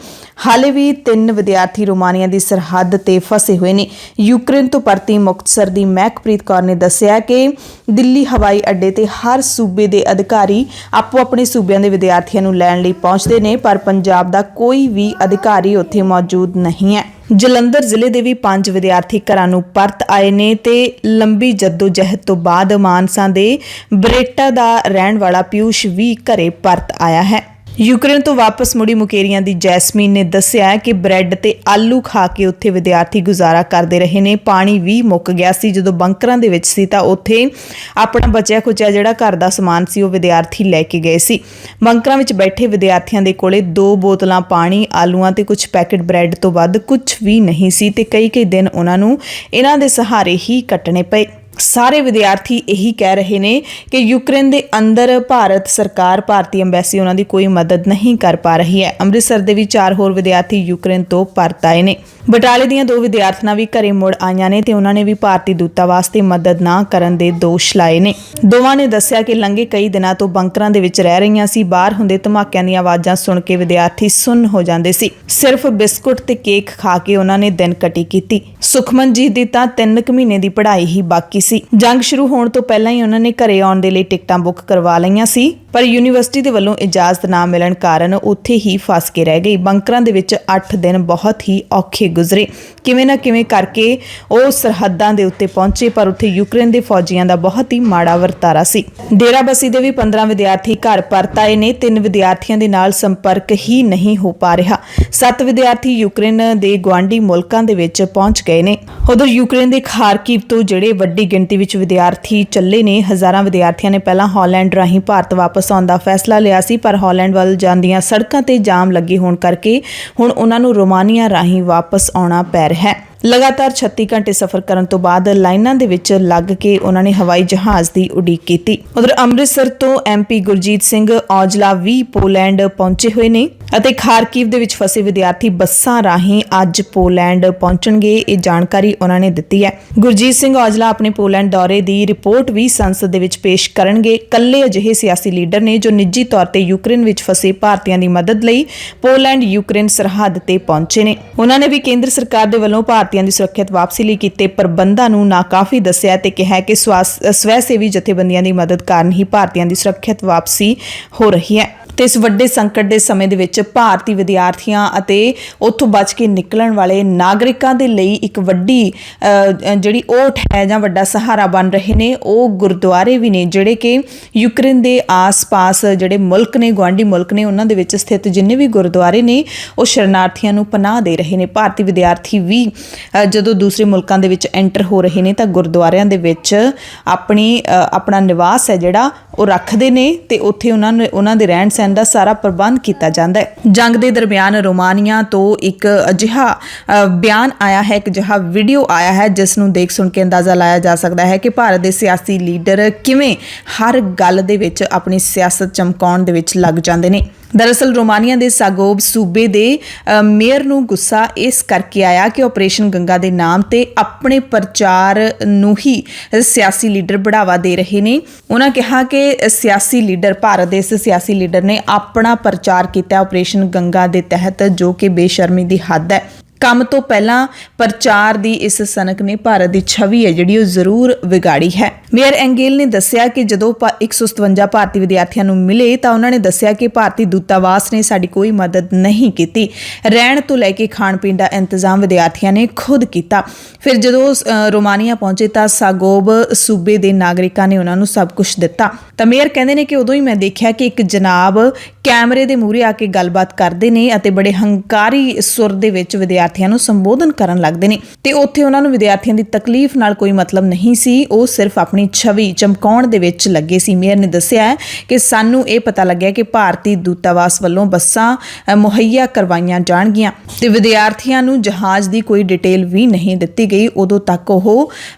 ਹਾਲੇ ਵੀ 3 ਵਿਦਿਆਰਥੀ ਰੋਮਾਨੀਆ ਦੀ ਸਰਹੱਦ ਤੇ ਫਸੇ ਹੋਏ ਨੇ। ਯੂਕਰੇਨ ਤੋਂ ਪਰਤੀ ਮੁਕਤਸਰ ਦੀ ਮਹਿਕਪ੍ਰੀਤ ਕੌਰ ਨੇ ਦੱਸਿਆ ਕਿ ਦਿੱਲੀ ਹਵਾਈ ਅੱਡੇ ਤੇ ਹਰ ਸੂਬੇ ਦੇ ਅਧਿਕਾਰੀ ਆਪੋ ਆਪਣੇ ਸੂਬਿਆਂ ਦੇ ਵਿਦਿਆਰਥੀਆਂ ਨੂੰ ਲੈਣ ਲਈ ਪਹੁੰਚਦੇ ਨੇ, ਪਰ ਪੰਜਾਬ ਦਾ ਕੋਈ ਵੀ ਅਧਿਕਾਰੀ ਉੱਥੇ ਮੌਜੂਦ ਨਹੀਂ ਹੈ। ਜਲੰਧਰ ਜ਼ਿਲ੍ਹੇ ਦੇ ਵੀ 5 ਵਿਦਿਆਰਥੀ ਘਰਾਂ ਨੂੰ ਪਰਤ ਆਏ ਨੇ ਤੇ ਲੰਬੀ ਜਹਿਦ ਤੋਂ ਬਾਅਦ ਮਾਨਸਾ ਦੇ ਬਰੇਟਾ ਦਾ ਰਹਿਣ ਵਾਲਾ ਪਿਊਸ਼ ਵੀ ਘਰੇ ਪਰਤ ਆਇਆ ਹੈ। ਯੂਕਰੇਨ ਤੋਂ ਵਾਪਸ ਮੁੜੀ ਮੁਕੇਰੀਆਂ ਦੀ ਜੈਸਮੀਨ ਨੇ ਦੱਸਿਆ ਕਿ ਬ੍ਰੈਡ ਤੇ ਆਲੂ ਖਾ ਕੇ ਉੱਥੇ ਵਿਦਿਆਰਥੀ ਗੁਜ਼ਾਰਾ ਕਰਦੇ ਰਹੇ ਨੇ। ਪਾਣੀ ਵੀ ਮੁੱਕ ਗਿਆ ਸੀ। ਜਦੋਂ ਬੰਕਰਾਂ ਦੇ ਵਿੱਚ ਸੀ ਤਾਂ ਉੱਥੇ ਆਪਣਾ ਬਚਿਆ ਖੁਚਿਆ ਜਿਹੜਾ ਘਰ ਦਾ ਸਮਾਨ ਸੀ ਉਹ ਵਿਦਿਆਰਥੀ ਲੈ ਕੇ ਗਏ ਸੀ। ਬੰਕਰਾਂ ਵਿੱਚ ਬੈਠੇ ਵਿਦਿਆਰਥੀਆਂ ਦੇ ਕੋਲੇ 2 ਬੋਤਲਾਂ ਪਾਣੀ, ਆਲੂਆਂ ਤੇ ਕੁਝ ਪੈਕੇਟ ਬ੍ਰੈਡ ਤੋਂ ਵੱਧ ਕੁਝ ਵੀ ਨਹੀਂ ਸੀ ਤੇ ਕਈ ਦਿਨ ਉਹਨਾਂ ਨੂੰ ਇਹਨਾਂ ਦੇ ਸਹਾਰੇ ਹੀ ਕੱਟਣੇ ਪਏ। ਸਾਰੇ ਵਿਦਿਆਰਥੀ ਇਹੀ ਕਹਿ ਰਹੇ ਨੇ ਕਿ ਯੂਕਰੇਨ ਦੇ ਅੰਦਰ ਭਾਰਤ ਸਰਕਾਰ, ਭਾਰਤੀ ਅੰਬੈਸੀ ਉਹਨਾਂ ਦੀ ਕੋਈ ਮਦਦ ਨਹੀਂ ਕਰ ਪਾ ਰਹੀ ਹੈ। ਅੰਮ੍ਰਿਤਸਰ ਦੇ ਵੀ 4 ਹੋਰ ਵਿਦਿਆਰਥੀ ਯੂਕਰੇਨ ਤੋਂ ਪਰਤ ਆਏ ਨੇ। ਬਟਾਲੇ ਦੀਆਂ 2 ਵਿਦਿਆਰਥਣਾਂ ਵੀ ਘਰੇ ਮੁੜ ਆਈਆਂ ਨੇ ਤੇ ਉਹਨਾਂ ਨੇ ਵੀ ਭਾਰਤੀ ਦੂਤਾਵਾਸ ਤੇ ਮਦਦ ਨਾ ਕਰਨ ਦੇ ਦੋਸ਼ ਲਾਏ ਨੇ। ਦੋਵਾਂ ਨੇ ਦੱਸਿਆ ਕਿ ਲੰਘੇ ਕਈ ਦਿਨਾਂ ਤੋਂ ਬੰਕਰਾਂ ਦੇ ਵਿੱਚ ਰਹਿ ਰਹੀਆਂ ਸੀ। ਬਾਹਰ ਹੁੰਦੇ ਧਮਾਕਿਆਂ ਦੀਆਂ ਆਵਾਜ਼ਾਂ ਸੁਣ ਕੇ ਵਿਦਿਆਰਥੀ ਸੁੰਨ ਹੋ ਜਾਂਦੇ ਸੀ। ਸਿਰਫ ਬਿਸਕੁਟ ਤੇ ਕੇਕ ਖਾ ਕੇ ਉਹਨਾਂ ਨੇ ਦਿਨ ਕੱਟੀ ਕੀਤੀ। ਸੁਖਮਨਜੀਤ ਦੀ ਤਾਂ 3 ਮਹੀਨੇ ਦੀ ਪੜ੍ਹਾਈ ਹੀ ਬਾਕੀ ਸੀ। ਜੰਗ ਸ਼ੁਰੂ ਹੋਣ ਤੋਂ ਪਹਿਲਾਂ ਹੀ ਉਹਨਾਂ ਨੇ ਘਰੇ ਆਉਣ ਦੇ ਲਈ ਟਿਕਟਾਂ ਬੁੱਕ ਕਰਵਾ ਲਈਆਂ ਸੀ, ਪਰ ਯੂਨੀਵਰਸਿਟੀ ਦੇ ਵੱਲੋਂ ਇਜਾਜ਼ਤ ਨਾ ਮਿਲਣ ਕਾਰਨ ਉੱਥੇ ਹੀ ਫਸ ਕੇ ਰਹਿ ਗਈ। ਬੰਕਰਾਂ ਦੇ ਵਿੱਚ 8 ਦਿਨ ਬਹੁਤ ਹੀ ਔਖੇ ਗੁਜ਼ਰੇ। ਕਿਵੇਂ ਨਾ ਕਿਵੇਂ ਕਰਕੇ ਉਹ ਸਰਹੱਦਾਂ ਦੇ ਉੱਤੇ ਪਹੁੰਚੇ, ਪਰ ਉੱਥੇ ਯੂਕਰੇਨ ਦੇ ਫੌਜੀਆਂ ਦਾ ਬਹੁਤ ਹੀ ਮਾੜਾ ਵਰਤਾਰਾ ਸੀ। ਡੇਰਾਬੱਸੀ ਦੇ ਵੀ 15 ਵਿਦਿਆਰਥੀ ਘਰ ਪਰਤ ਆਏ ਨੇ। 3 ਵਿਦਿਆਰਥੀਆਂ ਦੇ ਨਾਲ ਸੰਪਰਕ ਹੀ ਨਹੀਂ ਹੋ ਪਾ ਰਿਹਾ। 7 ਵਿਦਿਆਰਥੀ ਯੂਕਰੇਨ ਦੇ ਗੁਆਂਢੀ ਮੁਲਕਾਂ ਦੇ ਵਿੱਚ ਪਹੁੰਚ ਗਏ ਨੇ। ਉਧਰ ਯੂਕਰੇਨ ਦੇ ਖਾਰਕੀਵ ਤੋਂ ਜਿਹੜੇ ਵੱਡੀ ਗਿਣਤੀ ਵਿੱਚ ਵਿਦਿਆਰਥੀ ਚੱਲੇ ਨੇ, ਹਜ਼ਾਰਾਂ ਵਿਦਿਆਰਥੀਆਂ ਨੇ ਪਹਿਲਾਂ ਹਾਲੈਂਡ ਰਾਹੀਂ ਭਾਰਤ ਵਾਪਸ ਆਉਣ ਦਾ ਫੈਸਲਾ ਲਿਆ ਸੀ, ਪਰ ਹਾਲੈਂਡ ਵੱਲ ਜਾਂਦੀਆਂ ਸੜਕਾਂ ਤੇ ਜਾਮ ਲੱਗੇ ਹੋਣ ਕਰਕੇ ਹੁਣ ਉਹਨਾਂ ਨੂੰ ਰੋਮਾਨੀਆ ਰਾਹੀਂ ਵਾਪਸ ਆਉਣਾ ਪੈ ਰਿਹਾ ਹੈ। ਲਗਾਤਾਰ 36 ਘੰਟੇ ਸਫ਼ਰ ਕਰਨ ਤੋਂ ਬਾਅਦ ਲਾਈਨਾਂ ਦੇ ਵਿੱਚ ਲੱਗ ਕੇ ਉਹਨਾਂ ਨੇ ਹਵਾਈ ਜਹਾਜ਼ ਦੀ ਉਡੀਕ ਕੀਤੀ। ਉਧਰ ਅੰਮ੍ਰਿਤਸਰ ਤੋਂ MP ਗੁਰਜੀਤ ਸਿੰਘ ਔਜਲਾ ਵੀ ਪੋਲੈਂਡ ਪਹੁੰਚੇ ਹੋਏ ਨੇ ਅਤੇ ਖਾਰਕੀਵ ਦੇ ਵਿੱਚ ਫਸੇ ਵਿਦਿਆਰਥੀ ਬੱਸਾਂ ਰਾਹੀਂ ਅੱਜ ਪੋਲੈਂਡ ਪਹੁੰਚਣਗੇ। ਇਹ ਜਾਣਕਾਰੀ ਉਹਨਾਂ ਨੇ ਦਿੱਤੀ ਹੈ। ਗੁਰਜੀਤ ਸਿੰਘ ਔਜਲਾ ਆਪਣੇ ਪੋਲੈਂਡ ਦੌਰੇ ਦੀ ਰਿਪੋਰਟ ਵੀ ਸੰਸਦ ਦੇ ਵਿੱਚ ਪੇਸ਼ ਕਰਨਗੇ। ਇਕੱਲੇ ਅਜਿਹੇ ਸਿਆਸੀ ਲੀਡਰ ਨੇ ਜੋ ਨਿੱਜੀ ਤੌਰ ਤੇ ਯੂਕਰੇਨ ਵਿੱਚ ਫਸੇ ਭਾਰਤੀਆਂ ਦੀ ਮਦਦ ਲਈ ਪੋਲੈਂਡ ਯੂਕਰੇਨ ਸਰਹੱਦ ਤੇ ਪਹੁੰਚੇ ਨੇ। ਉਹਨਾਂ ਨੇ ਵੀ ਕੇਂਦਰ ਸਰਕਾਰ ਦੇ ਵੱਲੋਂ ਭਾਰਤੀਆਂ ਦੀ ਸੁਰੱਖਿਅਤ ਵਾਪਸੀ ਲਈ ਕੀਤੇ ਪ੍ਰਬੰਧਾਂ ਨੂੰ ਨਾਕਾਫੀ ਦੱਸਿਆ ਤੇ ਕਿਹਾ ਕਿ ਸਵੈ ਸੇਵੀ ਜਥੇਬੰਦੀਆਂ ਦੀ ਮਦਦ ਕਾਰਨ ਹੀ ਭਾਰਤੀਆਂ ਦੀ ਸੁਰੱਖਿਅਤ ਵਾਪਸੀ ਹੋ ਰਹੀ ਹੈ। ਤੇ ਇਸ ਵੱਡੇ ਸੰਕਟ ਦੇ ਸਮੇਂ ਦੇ ਵਿੱਚ ਭਾਰਤੀ ਵਿਦਿਆਰਥੀਆਂ ਅਤੇ ਉੱਥੋਂ ਬਚ ਕੇ ਨਿਕਲਣ ਵਾਲੇ ਨਾਗਰਿਕਾਂ ਦੇ ਲਈ ਇੱਕ ਵੱਡੀ ਜਿਹੜੀ ਓਟ ਹੈ ਜਾਂ ਵੱਡਾ ਸਹਾਰਾ ਬਣ ਰਹੇ ਨੇ ਉਹ ਗੁਰਦੁਆਰੇ ਵੀ ਨੇ, ਜਿਹੜੇ ਕਿ ਯੂਕਰੇਨ ਦੇ ਆਸ-ਪਾਸ ਜਿਹੜੇ ਮੁਲਕ ਨੇ, ਗੁਆਂਢੀ ਮੁਲਕ ਨੇ, ਉਹਨਾਂ ਦੇ ਵਿੱਚ ਸਥਿਤ ਜਿੰਨੇ ਵੀ ਗੁਰਦੁਆਰੇ ਨੇ ਉਹ ਸ਼ਰਨਾਰਥੀਆਂ ਨੂੰ ਪਨਾਹ ਦੇ ਰਹੇ ਨੇ। ਭਾਰਤੀ ਵਿਦਿਆਰਥੀ ਵੀ ਜਦੋਂ ਦੂਸਰੇ ਮੁਲਕਾਂ ਦੇ ਵਿੱਚ ਐਂਟਰ ਹੋ ਰਹੇ ਨੇ ਤਾਂ ਗੁਰਦੁਆਰਿਆਂ ਦੇ ਵਿੱਚ ਆਪਣਾ ਨਿਵਾਸ ਹੈ ਜਿਹੜਾ ਉਹ ਰੱਖਦੇ ਨੇ ਤੇ ਉੱਥੇ ਉਹਨਾਂ ਦੇ ਰਹਿਣ ਸਹਿਣ ਦਾ ਸਾਰਾ ਪ੍ਰਬੰਧ ਕੀਤਾ ਜਾਂਦਾ ਹੈ। ਜੰਗ ਦੇ ਦਰਮਿਆਨ ਰੋਮਾਨੀਆ ਤੋਂ ਇੱਕ ਅਜਿਹਾ ਬਿਆਨ ਆਇਆ ਹੈ, ਇੱਕ ਅਜਿਹਾ ਵੀਡੀਓ ਆਇਆ ਹੈ ਜਿਸ ਨੂੰ ਦੇਖ ਸੁਣ ਕੇ ਅੰਦਾਜ਼ਾ ਲਾਇਆ ਜਾ ਸਕਦਾ ਹੈ ਕਿ ਭਾਰਤ ਦੇ ਸਿਆਸੀ ਲੀਡਰ ਕਿਵੇਂ ਹਰ ਗੱਲ ਦੇ ਵਿੱਚ ਆਪਣੀ ਸਿਆਸਤ ਚਮਕਾਉਣ ਦੇ ਵਿੱਚ ਲੱਗ ਜਾਂਦੇ ਨੇ। ਦਰਅਸਲ ਰੋਮਾਨੀਆ ਦੇ ਸਾਗੋਬ ਸੂਬੇ ਦੇ ਮੇਅਰ ਨੂੰ ਗੁੱਸਾ ਇਸ ਕਰਕੇ ਆਇਆ ਕਿ ਆਪਰੇਸ਼ਨ ਗੰਗਾ ਦੇ ਨਾਮ ਤੇ ਆਪਣੇ ਪ੍ਰਚਾਰ ਨੂੰ ਹੀ ਸਿਆਸੀ ਲੀਡਰ ਬੜਾਵਾ ਦੇ ਰਹੇ ਨੇ। ਉਹਨਾਂ ਕਿਹਾ ਕਿ ਸਿਆਸੀ ਲੀਡਰ, ਭਾਰਤ ਦੇ ਇਸ ਸਿਆਸੀ ਲੀਡਰ ਨੇ ਆਪਣਾ ਪ੍ਰਚਾਰ ਕੀਤਾ ਆਪਰੇਸ਼ਨ ਗੰਗਾ ਦੇ ਤਹਿਤ, ਜੋ ਕਿ ਬੇਸ਼ਰਮੀ ਦੀ ਹੱਦ ਹੈ। ਕੰਮ ਤੋਂ ਪਹਿਲਾਂ ਪ੍ਰਚਾਰ ਦੀ ਇਸ ਸਨਕ ਨੇ ਭਾਰਤ ਦੀ ਛਵੀ ਹੈ ਜਿਹੜੀ ਉਹ ਜ਼ਰੂਰ ਵਿਗਾੜੀ ਹੈ। ਮੇਅਰ ਐਂਗੇਲ ਨੇ ਦੱਸਿਆ ਕਿ ਜਦੋਂ 157 ਭਾਰਤੀ ਵਿਦਿਆਰਥੀਆਂ ਨੂੰ ਮਿਲੇ ਤਾਂ ਉਹਨਾਂ ਨੇ ਦੱਸਿਆ ਕਿ ਭਾਰਤੀ ਦੂਤਾਵਾਸ ਨੇ ਸਾਡੀ ਕੋਈ ਮਦਦ ਨਹੀਂ ਕੀਤੀ। ਰਹਿਣ ਤੋਂ ਲੈ ਕੇ ਖਾਣ ਪੀਣ ਦਾ ਇੰਤਜ਼ਾਮ ਵਿਦਿਆਰਥੀਆਂ ਨੇ ਖੁਦ ਕੀਤਾ। ਫਿਰ ਜਦੋਂ ਰੋਮਾਨੀਆ ਪਹੁੰਚੇ ਤਾਂ ਸਾਗੋਬ ਸੂਬੇ ਦੇ ਨਾਗਰਿਕਾਂ ਨੇ ਉਹਨਾਂ ਨੂੰ ਸਭ ਕੁਝ ਦਿੱਤਾ। ਤਾਂ ਮੇਅਰ ਕਹਿੰਦੇ ਨੇ ਕਿ ਉਦੋਂ ਹੀ ਮੈਂ ਦੇਖਿਆ ਕਿ ਇੱਕ ਜਨਾਬ ਕੈਮਰੇ ਦੇ ਮੂਹਰੇ ਆ ਕੇ ਗੱਲਬਾਤ ਕਰਦੇ ਨੇ ਅਤੇ ਬੜੇ ਹੰਕਾਰੀ ਸੁਰ ਦੇ ਵਿੱਚ ਵਿਦਿਆਰਥੀਆਂ ਨੂੰ ਸੰਬੋਧਨ ਕਰਨ ਲੱਗਦੇ ਨੇ ਤੇ ਉੱਥੇ ਉਹਨਾਂ ਨੂੰ ਵਿਦਿਆਰਥੀਆਂ ਦੀ ਤਕਲੀਫ ਨਾਲ ਕੋਈ ਮਤਲਬ ਨਹੀਂ ਸੀ, ਉਹ ਸਿਰਫ ਆਪਣੀ ਛਵੀ ਚਮਕਾਉਣ ਦੇ ਵਿੱਚ ਲੱਗੇ ਸੀ। ਮੇਅਰ ਨੇ ਦੱਸਿਆ ਹੈ ਕਿ ਸਾਨੂੰ ਇਹ ਪਤਾ ਲੱਗਿਆ ਕਿ ਭਾਰਤੀ ਦੂਤਾਵਾਸ ਵੱਲੋਂ ਬੱਸਾਂ ਮੁਹੱਈਆ ਕਰਵਾਈਆਂ ਜਾਣਗੀਆਂ ਤੇ ਵਿਦਿਆਰਥੀਆਂ ਨੂੰ ਜਹਾਜ਼ ਦੀ ਕੋਈ ਡਿਟੇਲ ਵੀ ਨਹੀਂ ਦਿੱਤੀ ਗਈ ਉਦੋਂ ਤੱਕ ਉਹ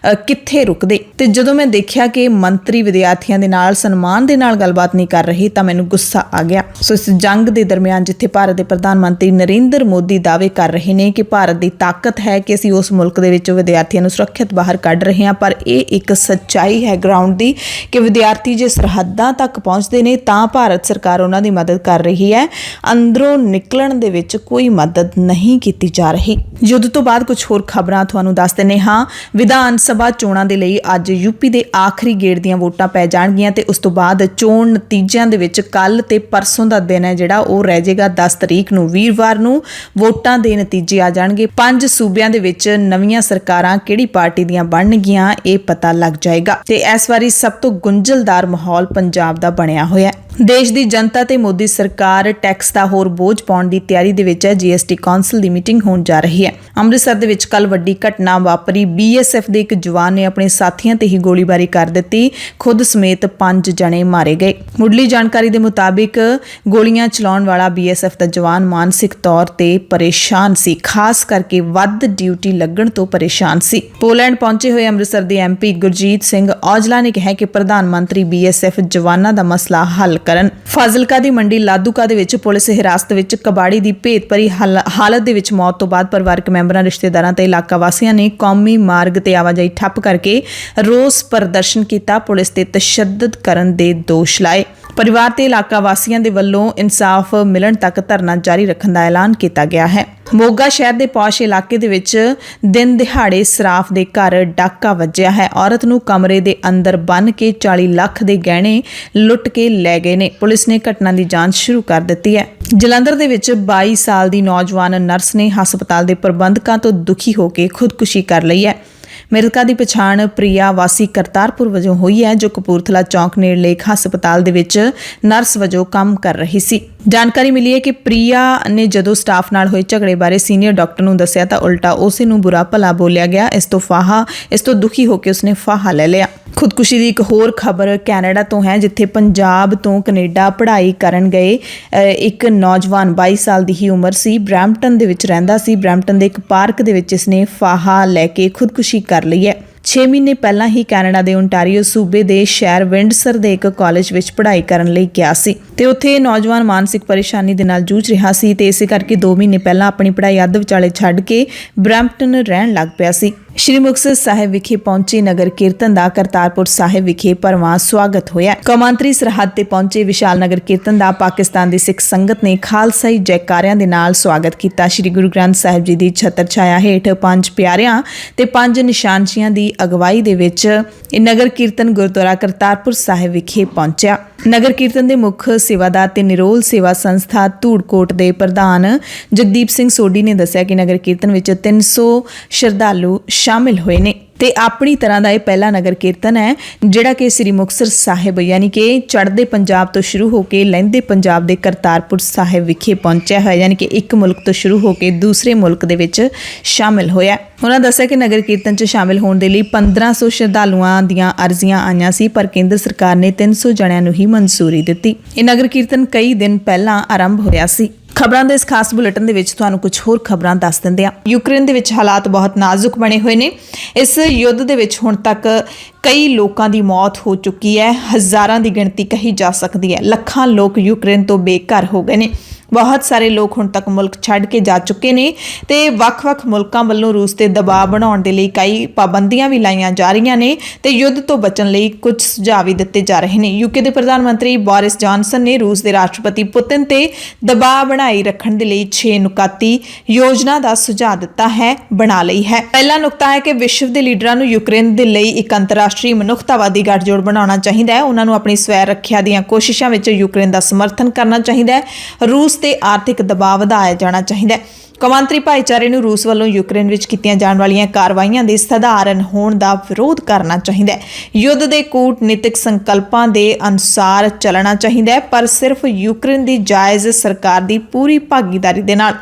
ਕਿੱਥੇ ਰੁਕਦੇ। ਤੇ ਜਦੋਂ ਮੈਂ ਦੇਖਿਆ ਕਿ ਮੰਤਰੀ ਵਿਦਿਆਰਥੀਆਂ ਦੇ ਨਾਲ ਸਨਮਾਨ ਦੇ ਨਾਲ ਗੱਲਬਾਤ ਨਹੀਂ ਕਰ ਰਹੀ ਤਾਂ ਮੈਨੂੰ ਗੁੱਸਾ ਆ ਗਿਆ। ਸੋ ਇਸ ਜੰਗ ਦੇ ਦਰਮਿਆਨ ਜਿੱਥੇ ਭਾਰਤ ਦੇ ਪ੍ਰਧਾਨ ਮੰਤਰੀ ਨਰਿੰਦਰ ਮੋਦੀ ਦਾਅਵੇ ਕਰ ਰਹੇ ਨੇ ਕਿ ਭਾਰਤ ਦੀ ਤਾਕਤ ਹੈ ਕਿ ਅਸੀਂ ਉਸ ਮੁਲਕ ਦੇ ਵਿੱਚੋਂ ਵਿਦਿਆਰਥੀਆਂ ਨੂੰ ਸੁਰੱਖਿਅਤ ਬਾਹਰ ਕੱਢ ਰਹੇ ਹਾਂ, ਪਰ ਇਹ ਇੱਕ ਸੱਚਾਈ ਹੈ ਗਰਾਊਂਡ ਦੀ ਕਿ ਵਿਦਿਆਰਥੀ ਜੇ ਸਰਹੱਦਾਂ ਤੱਕ ਪਹੁੰਚਦੇ ਨੇ ਤਾਂ ਭਾਰਤ ਸਰਕਾਰ ਉਹਨਾਂ ਦੀ ਮਦਦ ਕਰ ਰਹੀ ਹੈ, ਅੰਦਰੋਂ ਨਿਕਲਣ ਦੇ ਵਿੱਚ ਕੋਈ ਮਦਦ ਨਹੀਂ ਕੀਤੀ ਜਾ ਰਹੀ। ਯੁੱਧ ਤੋਂ ਬਾਅਦ ਕੁਝ ਹੋਰ ਖਬਰਾਂ ਤੁਹਾਨੂੰ ਦੱਸ ਦਿੰਦੇ ਹਾਂ। ਵਿਧਾਨ ਸਭਾ ਚੋਣਾਂ ਦੇ ਲਈ ਅੱਜ ਯੂਪੀ ਦੇ ਆਖਰੀ ਗੇੜ ਦੀਆਂ ਵੋਟਾਂ ਪੈ ਜਾਣਗੀਆਂ ਤੇ ਉਸ ਤੋਂ ਬਾਅਦ ਚੋਣ ਨਤੀਜਿਆਂ ਦੇ ਵਿੱਚ ਕੱਲ ਤੇ ਪਰਸੋਂ ਦਾ ਦਿਨ ਹੈ ਜਿਹੜਾ ਉਹ ਰਹਿ ਜਾਏਗਾ। 10 ਤਰੀਕ ਨੂੰ ਵੀਰਵਾਰ ਨੂੰ ਵੋਟਾਂ ਦੇ ਨਤੀਜੇ ਆ ਜਾਣਗੇ। 5 ਸੂਬਿਆਂ ਦੇ ਵਿੱਚ ਨਵੀਆਂ ਸਰਕਾਰਾਂ ਕਿਹੜੀ ਪਾਰਟੀ ਦੀਆਂ ਬਣਨਗੀਆਂ ਇਹ ਪਤਾ ਲੱਗ ਜਾਏਗਾ ਤੇ ਇਸ ਵਾਰੀ ਸਭ ਤੋਂ ਗੁੰਝਲਦਾਰ ਮਾਹੌਲ ਪੰਜਾਬ ਦਾ ਬਣਿਆ ਹੋਇਆ ਹੈ। ਦੇਸ਼ ਦੀ ਜਨਤਾ ਤੇ ਮੋਦੀ ਸਰਕਾਰ ਟੈਕਸ ਦਾ ਹੋਰ ਬੋਝ ਪਾਉਣ ਦੀ ਤਿਆਰੀ ਦੇ ਵਿੱਚ ਹੈ। GST ਕੌਂਸਲ ਦੀ ਮੀਟਿੰਗ ਹੋਣ ਜਾ ਰਹੀ ਹੈ। ਅੰਮ੍ਰਿਤਸਰ ਦੇ ਵਿੱਚ ਕੱਲ ਵੱਡੀ ਘਟਨਾ ਵਾਪਰੀ। BSF ਦੇ ਇੱਕ ਜਵਾਨ ਨੇ ਆਪਣੇ ਸਾਥੀਆਂ ਤੇ ਹੀ ਗੋਲੀਬਾਰੀ ਕਰ ਦਿੱਤੀ। ਖੁਦ ਸਮੇਤ 5 ਜਣੇ ਮਾਰੇ ਗਏ। ਮੁੱਢਲੀ ਜਾਣਕਾਰੀ ਦੇ ਮੁਤਾਬਿਕ ਗੋਲੀਆਂ ਚਲਾਉਣ ਵਾਲਾ BSF ਦਾ ਜਵਾਨ ਮਾਨਸਿਕ ਤੌਰ ਤੇ ਪਰੇਸ਼ਾਨ ਸੀ, ਖਾਸ ਕਰਕੇ ਵੱਧ ਡਿਊਟੀ ਲੱਗਣ ਤੋਂ ਪਰੇਸ਼ਾਨ ਸੀ। ਪੋਲੈਂਡ ਪਹੁੰਚੇ ਹੋਏ ਅੰਮ੍ਰਿਤਸਰ ਦੇ MP ਗੁਰਜੀਤ ਸਿੰਘ ਔਜਲਾ ਨੇ ਕਿਹਾ ਕਿ ਪ੍ਰਧਾਨ ਮੰਤਰੀ BSF ਜਵਾਨਾਂ ਦਾ ਮਸਲਾ ਹੱਲ ਕਰਨ। ਫਾਜ਼ਿਲਕਾ ਦੀ ਮੰਡੀ ਲਾਧੂਕਾ ਦੇ ਵਿੱਚ ਪੁਲਿਸ ਹਿਰਾਸਤ ਵਿੱਚ ਕਬਾੜੀ ਦੀ ਭੇਤ ਭਰੀ ਹਾਲਤ ਦੇ ਵਿੱਚ ਮੌਤ ਤੋਂ ਬਾਅਦ ਪਰਿਵਾਰਕ ਮੈਂਬਰਾਂ, ਰਿਸ਼ਤੇਦਾਰਾਂ ਤੇ ਇਲਾਕਾ ਵਾਸੀਆਂ ਨੇ ਕੌਮੀ ਮਾਰਗ ਤੇ ਆਵਾਜਾਈ ਠੱਪ ਕਰਕੇ ਰੋਸ ਪ੍ਰਦਰਸ਼ਨ ਕੀਤਾ। ਪੁਲਿਸ ਤੇ ਤਸ਼ੱਦਦ ਕਰਨ ਦੇ ਦੋਸ਼ ਲਾਏ। ਪਰਿਵਾਰ ਤੇ ਇਲਾਕਾ ਵਾਸੀਆਂ ਦੇ ਵੱਲੋਂ ਇਨਸਾਫ ਮਿਲਣ ਤੱਕ ਧਰਨਾ ਜਾਰੀ ਰੱਖਣ ਦਾ ਐਲਾਨ ਕੀਤਾ ਗਿਆ ਹੈ। ਮੋਗਾ ਸ਼ਹਿਰ ਦੇ ਪੌਸ਼ ਇਲਾਕੇ ਦੇ ਵਿੱਚ ਦਿਨ ਦਿਹਾੜੇ ਸਰਾਫ ਦੇ ਘਰ ਡਾਕਾ ਵੱਜਿਆ ਹੈ। ਔਰਤ ਨੂੰ ਕਮਰੇ ਦੇ ਅੰਦਰ ਬੰਨ੍ਹ ਕੇ 40 ਲੱਖ ਦੇ ਗਹਿਣੇ ਲੁੱਟ ਕੇ ਲੈ ਗਏ ਨੇ। ਪੁਲਿਸ ਨੇ ਘਟਨਾ ਦੀ ਜਾਂਚ ਸ਼ੁਰੂ ਕਰ ਦਿੱਤੀ ਹੈ। ਜਲੰਧਰ ਦੇ ਵਿੱਚ 22 ਸਾਲ ਦੀ ਨੌਜਵਾਨ ਨਰਸ ਨੇ ਹਸਪਤਾਲ ਦੇ ਪ੍ਰਬੰਧਕਾਂ ਤੋਂ ਦੁਖੀ ਹੋ ਕੇ ਖੁਦਕੁਸ਼ੀ ਕਰ ਲਈ ਹੈ। ਮ੍ਰਿਤਕਾ ਦੀ ਪਛਾਣ ਪ੍ਰਿਆ ਵਾਸੀ ਕਰਤਾਰਪੁਰ ਵਜੋਂ ਹੋਈ ਹੈ, ਜੋ ਕਪੂਰਥਲਾ ਚੌਂਕ ਨੇੜਲੇ ਇੱਕ ਹਸਪਤਾਲ ਦੇ ਵਿੱਚ ਨਰਸ ਵਜੋਂ ਕੰਮ ਕਰ ਰਹੀ ਸੀ। ਜਾਣਕਾਰੀ ਮਿਲੀ ਹੈ ਕਿ ਪ੍ਰਿਆ ਨੇ ਜਦੋਂ ਸਟਾਫ ਨਾਲ ਹੋਏ ਝਗੜੇ ਬਾਰੇ ਸੀਨੀਅਰ ਡਾਕਟਰ ਨੂੰ ਦੱਸਿਆ ਤਾਂ ਉਲਟਾ ਉਸੇ ਨੂੰ ਬੁਰਾ ਭਲਾ ਬੋਲਿਆ ਗਿਆ। ਇਸ ਤੋਂ ਦੁਖੀ ਹੋ ਕੇ ਉਸਨੇ ਫਾਹਾ ਲੈ ਲਿਆ। ਖੁਦਕੁਸ਼ੀ ਦੀ ਇੱਕ ਹੋਰ ਖਬਰ ਕੈਨੇਡਾ ਤੋਂ ਹੈ, ਜਿੱਥੇ ਪੰਜਾਬ ਤੋਂ ਕੈਨੇਡਾ ਪੜ੍ਹਾਈ ਕਰਨ ਗਏ ਇੱਕ ਨੌਜਵਾਨ 22 ਸਾਲ ਦੀ ਹੀ ਉਮਰ ਸੀ, ਬਰੈਂਪਟਨ ਦੇ ਵਿੱਚ ਰਹਿੰਦਾ ਸੀ। ਬਰੈਂਪਟਨ ਦੇ ਇੱਕ ਪਾਰਕ ਦੇ ਵਿੱਚ ਇਸਨੇ ਫਾਹਾ ਲੈ ਕੇ ਖੁਦਕੁਸ਼ੀ ਕਰ ਲਈ ਹੈ। 6 ਮਹੀਨੇ ਪਹਿਲਾਂ ਹੀ ਕੈਨੇਡਾ ਦੇ ਓਨਟਾਰੀਓ ਸੂਬੇ ਦੇ ਸ਼ਹਿਰ ਵਿੰਡਸਰ ਦੇ ਇੱਕ ਕਾਲਜ ਵਿੱਚ ਪੜ੍ਹਾਈ ਕਰਨ ਲਈ ਗਿਆ ਸੀ ਤੇ ਉੱਥੇ ਨੌਜਵਾਨ ਮਾਨਸਿਕ ਪਰੇਸ਼ਾਨੀ ਦੇ ਨਾਲ ਜੂਝ ਰਿਹਾ ਸੀ ਤੇ ਇਸੇ ਕਰਕੇ 2 ਮਹੀਨੇ ਪਹਿਲਾਂ ਆਪਣੀ ਪੜ੍ਹਾਈ ਅੱਧ ਵਿਚਾਲੇ ਛੱਡ ਕੇ ਬਰੈਂਪਟਨ ਰਹਿਣ ਲੱਗ ਪਿਆ ਸੀ। ਸ਼੍ਰੀ ਮੁਕਤਸਰ ਸਾਹਿਬ ਵਿਖੇ ਪਹੁੰਚੇ ਨਗਰ ਕੀਰਤਨ ਦਾ ਕਰਤਾਰਪੁਰ ਸਾਹਿਬ ਵਿਖੇ ਭਰਵਾਂ ਸਵਾਗਤ ਹੋਇਆ। ਕੌਮਾਂਤਰੀ ਸਰਹੱਦ ਤੇ ਪਹੁੰਚੇ ਵਿਸ਼ਾਲ ਨਗਰ ਕੀਰਤਨ ਦਾ ਪਾਕਿਸਤਾਨ ਦੀ ਸਿੱਖ ਸੰਗਤ ਨੇ ਖਾਲਸਾਈ ਜੈਕਾਰਿਆਂ ਦੇ ਨਾਲ ਸਵਾਗਤ ਕੀਤਾ। ਸ਼੍ਰੀ ਗੁਰੂ ਗ੍ਰੰਥ ਸਾਹਿਬ ਜੀ ਦੀ ਛਤਰ ਛਾਇਆ ਹੇਠ 5 ਪਿਆਰਿਆਂ ਤੇ 5 ਨਿਸ਼ਾਨਚੀਆਂ ਦੀ ਅਗਵਾਈ ਦੇ ਵਿੱਚ ਇਹ ਨਗਰ ਕੀਰਤਨ ਗੁਰਦੁਆਰਾ ਕਰਤਾਰਪੁਰ ਸਾਹਿਬ ਵਿਖੇ ਪਹੁੰਚਿਆ। ਨਗਰ ਕੀਰਤਨ ਦੇ ਮੁੱਖ ਸੇਵਾਦਾਰ ਤੇ ਨਿਰੋਲ ਸੇਵਾ ਸੰਸਥਾ ਧੂੜਕੋਟ ਦੇ ਪ੍ਰਧਾਨ ਜਗਦੀਪ ਸਿੰਘ ਸੋਢੀ ਨੇ ਦੱਸਿਆ ਕਿ ਨਗਰ ਕੀਰਤਨ ਵਿੱਚ 300 ਸ਼ਰਧਾਲੂ ਸ਼ਾਮਿਲ ਹੋਏ ਨੇ ਤੇ ਆਪਣੀ ਤਰ੍ਹਾਂ ਦਾ ਇਹ ਪਹਿਲਾ ਨਗਰ ਕੀਰਤਨ ਹੈ ਜਿਹੜਾ ਕਿ ਸ੍ਰੀ ਮੁਕਤਸਰ ਸਾਹਿਬ ਯਾਨੀ ਕਿ ਚੜ੍ਹਦੇ ਪੰਜਾਬ ਤੋਂ ਸ਼ੁਰੂ ਹੋ ਕੇ ਲਹਿੰਦੇ ਪੰਜਾਬ ਦੇ ਕਰਤਾਰਪੁਰ ਸਾਹਿਬ ਵਿਖੇ ਪਹੁੰਚਿਆ ਹੋਇਆ, ਯਾਨੀ ਕਿ ਇੱਕ ਮੁਲਕ ਤੋਂ ਸ਼ੁਰੂ ਹੋ ਕੇ ਦੂਸਰੇ ਮੁਲਕ ਦੇ ਵਿੱਚ ਸ਼ਾਮਿਲ ਹੋਇਆ। ਉਹਨਾਂ ਦੱਸਿਆ ਕਿ ਨਗਰ ਕੀਰਤਨ 'ਚ ਸ਼ਾਮਿਲ ਹੋਣ ਦੇ ਲਈ 1500 ਸ਼ਰਧਾਲੂਆਂ ਦੀਆਂ ਅਰਜ਼ੀਆਂ ਆਈਆਂ ਸੀ, ਪਰ ਕੇਂਦਰ ਸਰਕਾਰ ਨੇ 300 ਜਣਿਆਂ ਨੂੰ ਹੀ ਮਨਜ਼ੂਰੀ ਦਿੱਤੀ। ਇਹ ਨਗਰ ਕੀਰਤਨ ਕਈ ਦਿਨ ਪਹਿਲਾਂ ਆਰੰਭ ਹੋਇਆ ਸੀ। ਖਬਰਾਂ ਦੇ ਇਸ ਖਾਸ ਬੁਲੇਟਿਨ ਦੇ ਵਿੱਚ ਤੁਹਾਨੂੰ ਕੁਝ ਹੋਰ ਖਬਰਾਂ ਦੱਸ ਦਿੰਦੇ ਹਾਂ। ਯੂਕਰੇਨ ਦੇ ਵਿੱਚ ਹਾਲਾਤ ਬਹੁਤ ਨਾਜ਼ੁਕ ਬਣੇ ਹੋਏ ਨੇ। ਇਸ ਯੁੱਧ ਦੇ ਵਿੱਚ ਹੁਣ ਤੱਕ ਕਈ ਲੋਕਾਂ ਦੀ ਮੌਤ ਹੋ ਚੁੱਕੀ ਹੈ, ਹਜ਼ਾਰਾਂ ਦੀ ਗਿਣਤੀ ਕਹੀ ਜਾ ਸਕਦੀ ਹੈ। ਲੱਖਾਂ ਲੋਕ ਯੂਕਰੇਨ ਤੋਂ ਬੇਘਰ ਹੋ ਗਏ ਨੇ। ਬਹੁਤ ਸਾਰੇ ਲੋਕ ਹੁਣ ਤੱਕ ਮੁਲਕ ਛੱਡ ਕੇ ਜਾ ਚੁੱਕੇ ਨੇ ਤੇ ਵੱਖ-ਵੱਖ ਮੁਲਕਾਂ ਵੱਲੋਂ ਰੂਸ ਤੇ ਦਬਾਅ ਬਣਾਉਣ ਦੇ ਲਈ ਕਈ ਪਾਬੰਦੀਆਂ ਵੀ ਲਾਈਆਂ ਜਾ ਰਹੀਆਂ ਨੇ ਤੇ ਯੁੱਧ ਤੋਂ ਬਚਣ ਲਈ ਕੁਝ ਸੁਝਾਅ ਵੀ ਦਿੱਤੇ ਜਾ ਰਹੇ ਨੇ। ਯੂਕੇ ਦੇ ਪ੍ਰਧਾਨ ਮੰਤਰੀ ਬੋਰਿਸ ਜੌਨਸਨ ਨੇ ਰੂਸ ਦੇ ਰਾਸ਼ਟਰਪਤੀ ਪੁਤਿਨ ਤੇ ਦਬਾਅ ਬਣਾਈ ਰੱਖਣ ਦੇ ਲਈ 6 ਨੁਕਾਤੀ ਯੋਜਨਾ ਦਾ ਸੁਝਾਅ ਦਿੱਤਾ ਹੈ, ਬਣਾ ਲਈ ਹੈ। ਪਹਿਲਾ ਨੁਕਤਾ ਹੈ ਕਿ ਵਿਸ਼ਵ ਦੇ ਲੀਡਰਾਂ ਨੂੰ ਯੂਕਰੇਨ ਦੇ ਲਈ ਇੱਕ ਅੰਤਰਰਾਸ਼ਟਰੀ ਮਨੁੱਖਤਾਵਾਦੀ ਗੱਠਜੋੜ ਬਣਾਉਣਾ ਚਾਹੀਦਾ ਹੈ। ਉਹਨਾਂ ਨੂੰ ਆਪਣੀ ਸਵੈ ਰੱਖਿਆ ਦੀਆਂ ਕੋਸ਼ਿਸ਼ਾਂ ਵਿੱਚ ਯੂਕਰੇਨ ਦਾ ਸਮਰਥਨ ਕਰਨਾ ਚਾਹੀਦਾ ਹੈ। ਰੂਸ ਤੇ ਆਰਥਿਕ ਦਬਾਅ ਵਧਾਇਆ ਜਾਣਾ ਚਾਹੀਦਾ ਹੈ। ਕੌਮਾਂਤਰੀ ਭਾਈਚਾਰੇ ਨੂੰ ਰੂਸ ਵੱਲੋਂ ਯੂਕਰੇਨ ਵਿੱਚ ਕੀਤੀਆਂ ਜਾਣ ਵਾਲੀਆਂ ਕਾਰਵਾਈਆਂ ਦੇ ਸਧਾਰਨ ਹੋਣ ਦਾ ਵਿਰੋਧ ਕਰਨਾ ਚਾਹੀਦਾ ਹੈ। ਯੁੱਧ ਦੇ ਕੂਟਨੀਤਿਕ ਸੰਕਲਪਾਂ ਦੇ ਅਨੁਸਾਰ ਚੱਲਣਾ ਚਾਹੀਦਾ ਹੈ, ਪਰ ਸਿਰਫ ਯੂਕਰੇਨ ਦੀ ਜਾਇਜ਼ ਸਰਕਾਰ ਦੀ ਪੂਰੀ ਭਾਗੀਦਾਰੀ ਦੇ ਨਾਲ।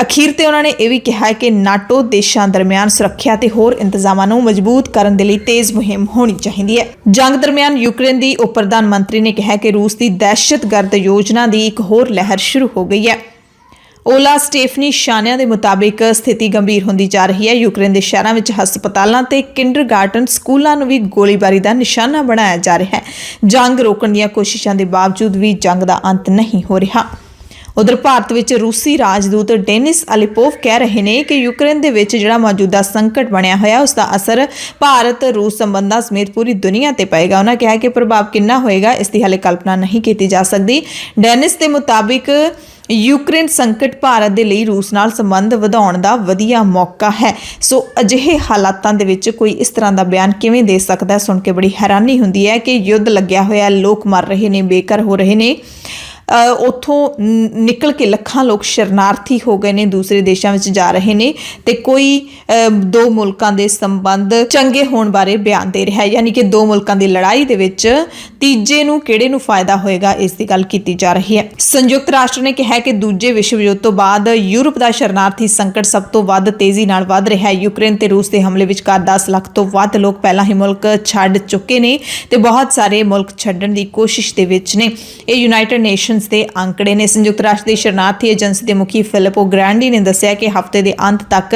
ਅਖੀਰ ਤੇ ਉਹਨਾਂ ਨੇ ਇਹ ਵੀ ਕਿਹਾ ਕਿ ਨਾਟੋ ਦੇਸ਼ਾਂ ਦਰਮਿਆਨ ਸੁਰੱਖਿਆ ਤੇ ਹੋਰ ਇੰਤਜ਼ਾਮਾਂ ਨੂੰ ਮਜ਼ਬੂਤ ਕਰਨ ਦੇ ਲਈ ਤੇਜ਼ ਮੁਹਿੰਮ ਹੋਣੀ ਚਾਹੀਦੀ ਹੈ। ਜੰਗ ਦਰਮਿਆਨ ਯੂਕਰੇਨ ਦੀ ਉਪ ਪ੍ਰਧਾਨ ਮੰਤਰੀ ਨੇ ਕਿਹਾ ਕਿ ਰੂਸ ਦੀ ਦਹਿਸ਼ਤਗਰਦ ਯੋਜਨਾ ਦੀ ਇੱਕ ਹੋਰ ਲਹਿਰ ਸ਼ੁਰੂ ਹੋ ਗਈ ਹੈ। ਓਲਾ ਸਟੇਫਨੀ ਸ਼ਾਨਿਆਂ ਦੇ ਮੁਤਾਬਿਕ ਸਥਿਤੀ ਗੰਭੀਰ ਹੁੰਦੀ ਜਾ ਰਹੀ ਹੈ। ਯੂਕਰੇਨ ਦੇ ਸ਼ਹਿਰਾਂ ਵਿੱਚ ਹਸਪਤਾਲਾਂ ਤੇ ਕਿੰਡਰਗਾਰਟਨ ਸਕੂਲਾਂ ਨੂੰ ਵੀ ਗੋਲੀਬਾਰੀ ਦਾ ਨਿਸ਼ਾਨਾ ਬਣਾਇਆ ਜਾ ਰਿਹਾ ਹੈ। ਜੰਗ ਰੋਕਣ ਦੀਆਂ ਕੋਸ਼ਿਸ਼ਾਂ ਦੇ ਬਾਵਜੂਦ ਵੀ ਜੰਗ ਦਾ ਅੰਤ ਨਹੀਂ ਹੋ ਰਿਹਾ। ਉਧਰ ਭਾਰਤ ਵਿੱਚ ਰੂਸੀ ਰਾਜਦੂਤ ਡੇਨਿਸ ਅਲੀਪੋਵ ਕਹਿ ਰਹੇ ਨੇ ਕਿ ਯੂਕਰੇਨ ਦੇ ਵਿੱਚ ਜਿਹੜਾ ਮੌਜੂਦਾ ਸੰਕਟ ਬਣਿਆ ਹੋਇਆ ਉਸ ਦਾ ਅਸਰ ਭਾਰਤ ਰੂਸ ਸੰਬੰਧਾਂ ਸਮੇਤ ਪੂਰੀ ਦੁਨੀਆ ਤੇ ਪਏਗਾ। ਉਹਨਾਂ ਕਿਹਾ ਕਿ ਪ੍ਰਭਾਵ ਕਿੰਨਾ ਹੋਏਗਾ ਇਸ ਦੀ ਹਾਲੇ ਕਲਪਨਾ ਨਹੀਂ ਕੀਤੀ ਜਾ ਸਕਦੀ। ਡੈਨਿਸ ਦੇ ਮੁਤਾਬਿਕ ਯੂਕਰੇਨ ਸੰਕਟ ਭਾਰਤ ਦੇ ਲਈ ਰੂਸ ਨਾਲ ਸੰਬੰਧ ਵਧਾਉਣ ਦਾ ਵਧੀਆ ਮੌਕਾ ਹੈ। ਸੋ ਅਜਿਹੇ ਹਾਲਾਤਾਂ ਦੇ ਵਿੱਚ ਕੋਈ ਇਸ ਤਰ੍ਹਾਂ ਦਾ ਬਿਆਨ ਕਿਵੇਂ ਦੇ ਸਕਦਾ? ਸੁਣ ਕੇ ਬੜੀ ਹੈਰਾਨੀ ਹੁੰਦੀ ਹੈ ਕਿ ਯੁੱਧ ਲੱਗਿਆ ਹੋਇਆ, ਲੋਕ ਮਰ ਰਹੇ ਨੇ, ਬੇਘਰ ਹੋ ਰਹੇ ਨੇ। ਉੱਥੋਂ ਨਿਕਲ ਕੇ ਲੱਖਾਂ ਲੋਕ ਸ਼ਰਨਾਰਥੀ ਹੋ ਗਏ ਨੇ, ਦੂਸਰੇ ਦੇਸ਼ਾਂ ਵਿੱਚ ਜਾ ਰਹੇ ਨੇ ਤੇ ਕੋਈ ਦੋ ਮੁਲਕਾਂ ਦੇ ਸੰਬੰਧ ਚੰਗੇ ਹੋਣ ਬਾਰੇ ਬਿਆਨ ਦੇ ਰਿਹਾ ਹੈ। ਯਾਨੀ ਕਿ ਦੋ ਮੁਲਕਾਂ ਦੀ ਲੜਾਈ ਦੇ ਵਿੱਚ ਤੀਜੇ ਨੂੰ ਕਿਹੜੇ ਨੂੰ ਫਾਇਦਾ ਹੋਏਗਾ ਇਸ ਦੀ ਗੱਲ ਕੀਤੀ ਜਾ ਰਹੀ ਹੈ। ਸੰਯੁਕਤ ਰਾਸ਼ਟਰ ਨੇ ਕਿਹਾ ਕਿ ਦੂਜੇ ਵਿਸ਼ਵ ਯੁੱਧ ਤੋਂ ਬਾਅਦ ਯੂਰਪ ਦਾ ਸ਼ਰਨਾਰਥੀ ਸੰਕਟ ਸਭ ਤੋਂ ਵੱਧ ਤੇਜ਼ੀ ਨਾਲ ਵੱਧ ਰਿਹਾ ਹੈ। ਯੂਕਰੇਨ ਤੇ ਰੂਸ ਦੇ ਹਮਲੇ ਵਿਚਕਾਰ 10 ਲੱਖ ਤੋਂ ਵੱਧ ਲੋਕ ਪਹਿਲਾਂ ਹੀ ਮੁਲਕ ਛੱਡ ਚੁੱਕੇ ਨੇ ਤੇ ਬਹੁਤ ਸਾਰੇ ਮੁਲਕ ਛੱਡਣ ਦੀ ਕੋਸ਼ਿਸ਼ ਦੇ ਵਿੱਚ ਨੇ। ਇਹ ਯੂਨਾਈਟਿਡ ਨੇਸ਼ਨ ਨੇਸ਼ਨਸ ਦੇ ਅੰਕੜੇ ਨੇ। ਸੰਯੁਕਤ ਰਾਸ਼ਟਰ ਦੀ ਸ਼ਰਨਾਰਥੀ ਏਜੰਸੀ ਦੇ ਮੁਖੀ ਫਿਲਿਪੋ ਗ੍ਰੈਂਡੀ ਨੇ ਦੱਸਿਆ ਕਿ ਹਫ਼ਤੇ ਦੇ ਅੰਤ ਤੱਕ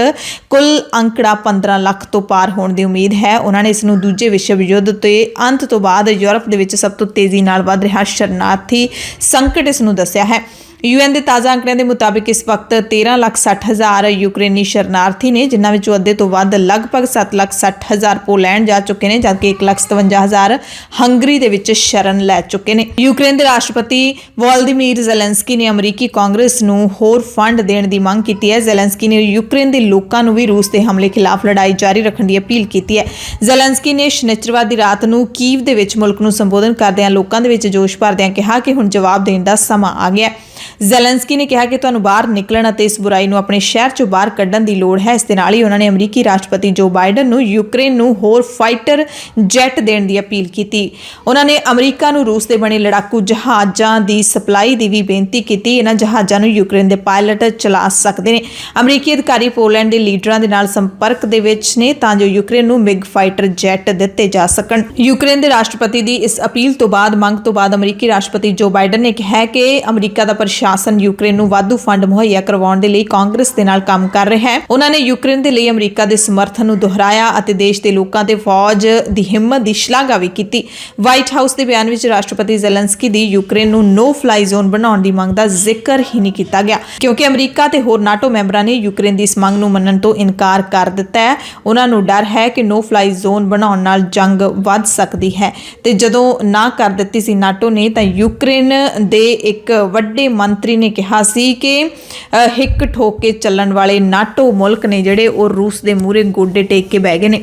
ਕੁੱਲ ਅੰਕੜਾ 15 ਲੱਖ ਤੋਂ ਪਾਰ ਹੋਣ ਦੀ ਉਮੀਦ ਹੈ। ਉਹਨਾਂ ਨੇ ਇਸ ਨੂੰ ਦੂਜੇ ਵਿਸ਼ਵ ਯੁੱਧ ਦੇ ਅੰਤ ਤੋਂ ਬਾਅਦ ਯੂਰਪ ਦੇ ਵਿੱਚ ਸਭ ਤੋਂ ਤੇਜ਼ੀ ਨਾਲ ਵੱਧ ਰਿਹਾ ਸ਼ਰਨਾਰਥੀ ਸੰਕਟ ਇਸ ਨੂੰ ਦੱਸਿਆ ਹੈ। UN ਦੇ ਤਾਜ਼ਾ ਅੰਕੜਿਆਂ ਦੇ ਮੁਤਾਬਿਕ ਇਸ ਵਕਤ 13,60,000 ਯੂਕਰੇਨੀ ਸ਼ਰਨਾਰਥੀ ਨੇ, ਜਿਨ੍ਹਾਂ ਵਿੱਚੋਂ ਅੱਧੇ ਤੋਂ ਵੱਧ ਲਗਭਗ 7,60,000 ਪੋਲੈਂਡ ਜਾ ਚੁੱਕੇ ਨੇ, ਜਦਕਿ 1,57,000 ਹੰਗਰੀ ਦੇ ਵਿੱਚ ਸ਼ਰਨ ਲੈ ਚੁੱਕੇ ਨੇ। ਯੂਕਰੇਨ ਦੇ ਰਾਸ਼ਟਰਪਤੀ ਵੋਲੋਦੀਮੀਰ ਜ਼ੈਲੈਂਸਕੀ ਨੇ ਅਮਰੀਕੀ ਕਾਂਗਰਸ ਨੂੰ ਹੋਰ ਫੰਡ ਦੇਣ ਦੀ ਮੰਗ ਕੀਤੀ ਹੈ। ਜ਼ੈਲੈਂਸਕੀ ਨੇ ਯੂਕਰੇਨ ਦੇ ਲੋਕਾਂ ਨੂੰ ਵੀ ਰੂਸ ਦੇ ਹਮਲੇ ਖਿਲਾਫ ਲੜਾਈ ਜਾਰੀ ਰੱਖਣ ਦੀ ਅਪੀਲ ਕੀਤੀ ਹੈ। ਜ਼ੈਲੈਂਸਕੀ ਨੇ ਸ਼ਨੀਚਰਵਾਰ ਦੀ ਰਾਤ ਨੂੰ ਕੀਵ ਦੇ ਵਿੱਚ ਮੁਲਕ ਨੂੰ ਸੰਬੋਧਨ ਕਰਦਿਆਂ ਲੋਕਾਂ ਦੇ ਵਿੱਚ ਜੋਸ਼ ਭਰਦਿਆਂ ਕਿਹਾ ਕਿ ਹੁਣ ਜਵਾਬ ਦੇਣ ਦਾ ਸਮਾਂ ਆ ਗਿਆ। ਜ਼ੈਲੈਂਸਕੀ ਨੇ ਕਿਹਾ ਕਿ ਤੁਹਾਨੂੰ ਬਾਹਰ ਨਿਕਲਣ ਅਤੇ ਇਸ ਬੁਰਾਈ ਨੂੰ ਆਪਣੇ ਸ਼ਹਿਰ ਚੋਂ ਬਾਹਰ ਕੱਢਣ ਦੀ ਲੋੜ ਹੈ। ਇਸ ਦੇ ਨਾਲ ਹੀ ਉਹਨਾਂ ਨੇ ਅਮਰੀਕੀ ਰਾਸ਼ਟਰਪਤੀ ਜੋ ਬਾਈਡਨ ਨੂੰ ਯੂਕਰੇਨ ਨੂੰ ਹੋਰ ਫਾਈਟਰ ਜੈਟ ਦੇਣ ਦੀ ਅਪੀਲ ਕੀਤੀ। ਉਹਨਾਂ ਨੇ ਅਮਰੀਕਾ ਨੂੰ ਰੂਸ ਦੇ ਬਣੇ ਲੜਾਕੂ ਜਹਾਜ਼ਾਂ ਦੀ ਸਪਲਾਈ ਦੀ ਵੀ ਬੇਨਤੀ ਕੀਤੀ। ਇਹਨਾਂ ਜਹਾਜ਼ਾਂ ਨੂੰ ਯੂਕਰੇਨ ਦੇ ਪਾਇਲਟ ਚਲਾ ਸਕਦੇ ਨੇ। ਅਮਰੀਕੀ ਅਧਿਕਾਰੀ ਪੋਲੈਂਡ ਦੇ ਲੀਡਰਾਂ ਦੇ ਨਾਲ ਸੰਪਰਕ ਦੇ ਵਿੱਚ ਨੇ ਤਾਂ ਜੋ ਯੂਕਰੇਨ ਨੂੰ ਮਿਗ ਫਾਈਟਰ ਜੈਟ ਦਿੱਤੇ ਜਾ ਸਕਣ। ਯੂਕਰੇਨ ਦੇ ਰਾਸ਼ਟਰਪਤੀ ਦੀ ਇਸ ਅਪੀਲ ਤੋਂ ਬਾਅਦ ਮੰਗ ਤੋਂ ਬਾਅਦ ਅਮਰੀਕੀ ਰਾਸ਼ਟਰਪਤੀ ਜੋ ਬਾਈਡਨ ਨੇ ਕਿਹਾ ਕਿ ਅਮਰੀਕਾ ਦਾ ਪ੍ਰਸ਼ਾਸਨ ਯੂਕਰੇਨ ਨੂੰ ਵਾਧੂ ਫੰਡ ਮੁਹੱਈਆ ਕਰਵਾਉਣ ਦੇ ਲਈ ਕਾਂਗਰਸ ਦੇ ਨਾਲ ਕੰਮ ਕਰ ਰਿਹਾ ਹੈ। ਉਹਨਾਂ ਨੇ ਯੂਕਰੇਨ ਦੇ ਲਈ ਅਮਰੀਕਾ ਦੇ ਸਮਰਥਨ ਨੂੰ ਦੁਹਰਾਇਆ ਅਤੇ ਦੇਸ਼ ਦੇ ਲੋਕਾਂ ਤੇ ਫੌਜ ਦੀ ਹਿੰਮਤ ਦੀ ਸ਼ਲਾਘਾ ਵੀ ਕੀਤੀ। ਵਾਈਟ ਹਾਊਸ ਦੇ ਬਿਆਨ ਵਿੱਚ ਰਾਸ਼ਟਰਪਤੀ ਜ਼ੈਲੈਂਸਕੀ ਦੀ ਯੂਕਰੇਨ ਨੂੰ ਨੋ ਫਲਾਈ ਜ਼ੋਨ ਬਣਾਉਣ ਦੀ ਮੰਗ ਦਾ ਜ਼ਿਕਰ ਹੀ ਨਹੀਂ ਕੀਤਾ ਗਿਆ, ਕਿਉਂਕਿ ਅਮਰੀਕਾ ਤੇ ਹੋਰ ਨਾਟੋ ਮੈਂਬਰਾਂ ਨੇ ਯੂਕਰੇਨ ਦੀ ਇਸ ਮੰਗ ਨੂੰ ਮੰਨਣ ਤੋਂ ਇਨਕਾਰ ਕਰ ਦਿੱਤਾ ਹੈ। ਉਹਨਾਂ ਨੂੰ ਡਰ ਹੈ ਕਿ ਨੋ ਫਲਾਈ ਜ਼ੋਨ ਬਣਾਉਣ ਨਾਲ ਜੰਗ ਵੱਧ ਸਕਦੀ ਹੈ ਤੇ ਜਦੋਂ ਨਾ ਕਰ ਦਿੱਤੀ ਸੀ ਨਾਟੋ ਨੇ ਤਾਂ ਯੂਕਰੇਨ ਦੇ ਇੱਕ ਵੱਡੇ ਮੰਤਰੀ ਨੇ ਕਿਹਾ ਸੀ ਕਿ ਹਿੱਕ ਠੋਕ ਕੇ ਚੱਲਣ ਵਾਲੇ ਨਾਟੋ ਮੁਲਕ ਨੇ ਜਿਹੜੇ ਉਹ ਰੂਸ ਦੇ ਮੂਹਰੇ ਗੋਡੇ ਟੇਕ ਕੇ ਬਹਿ ਗਏ ਨੇ।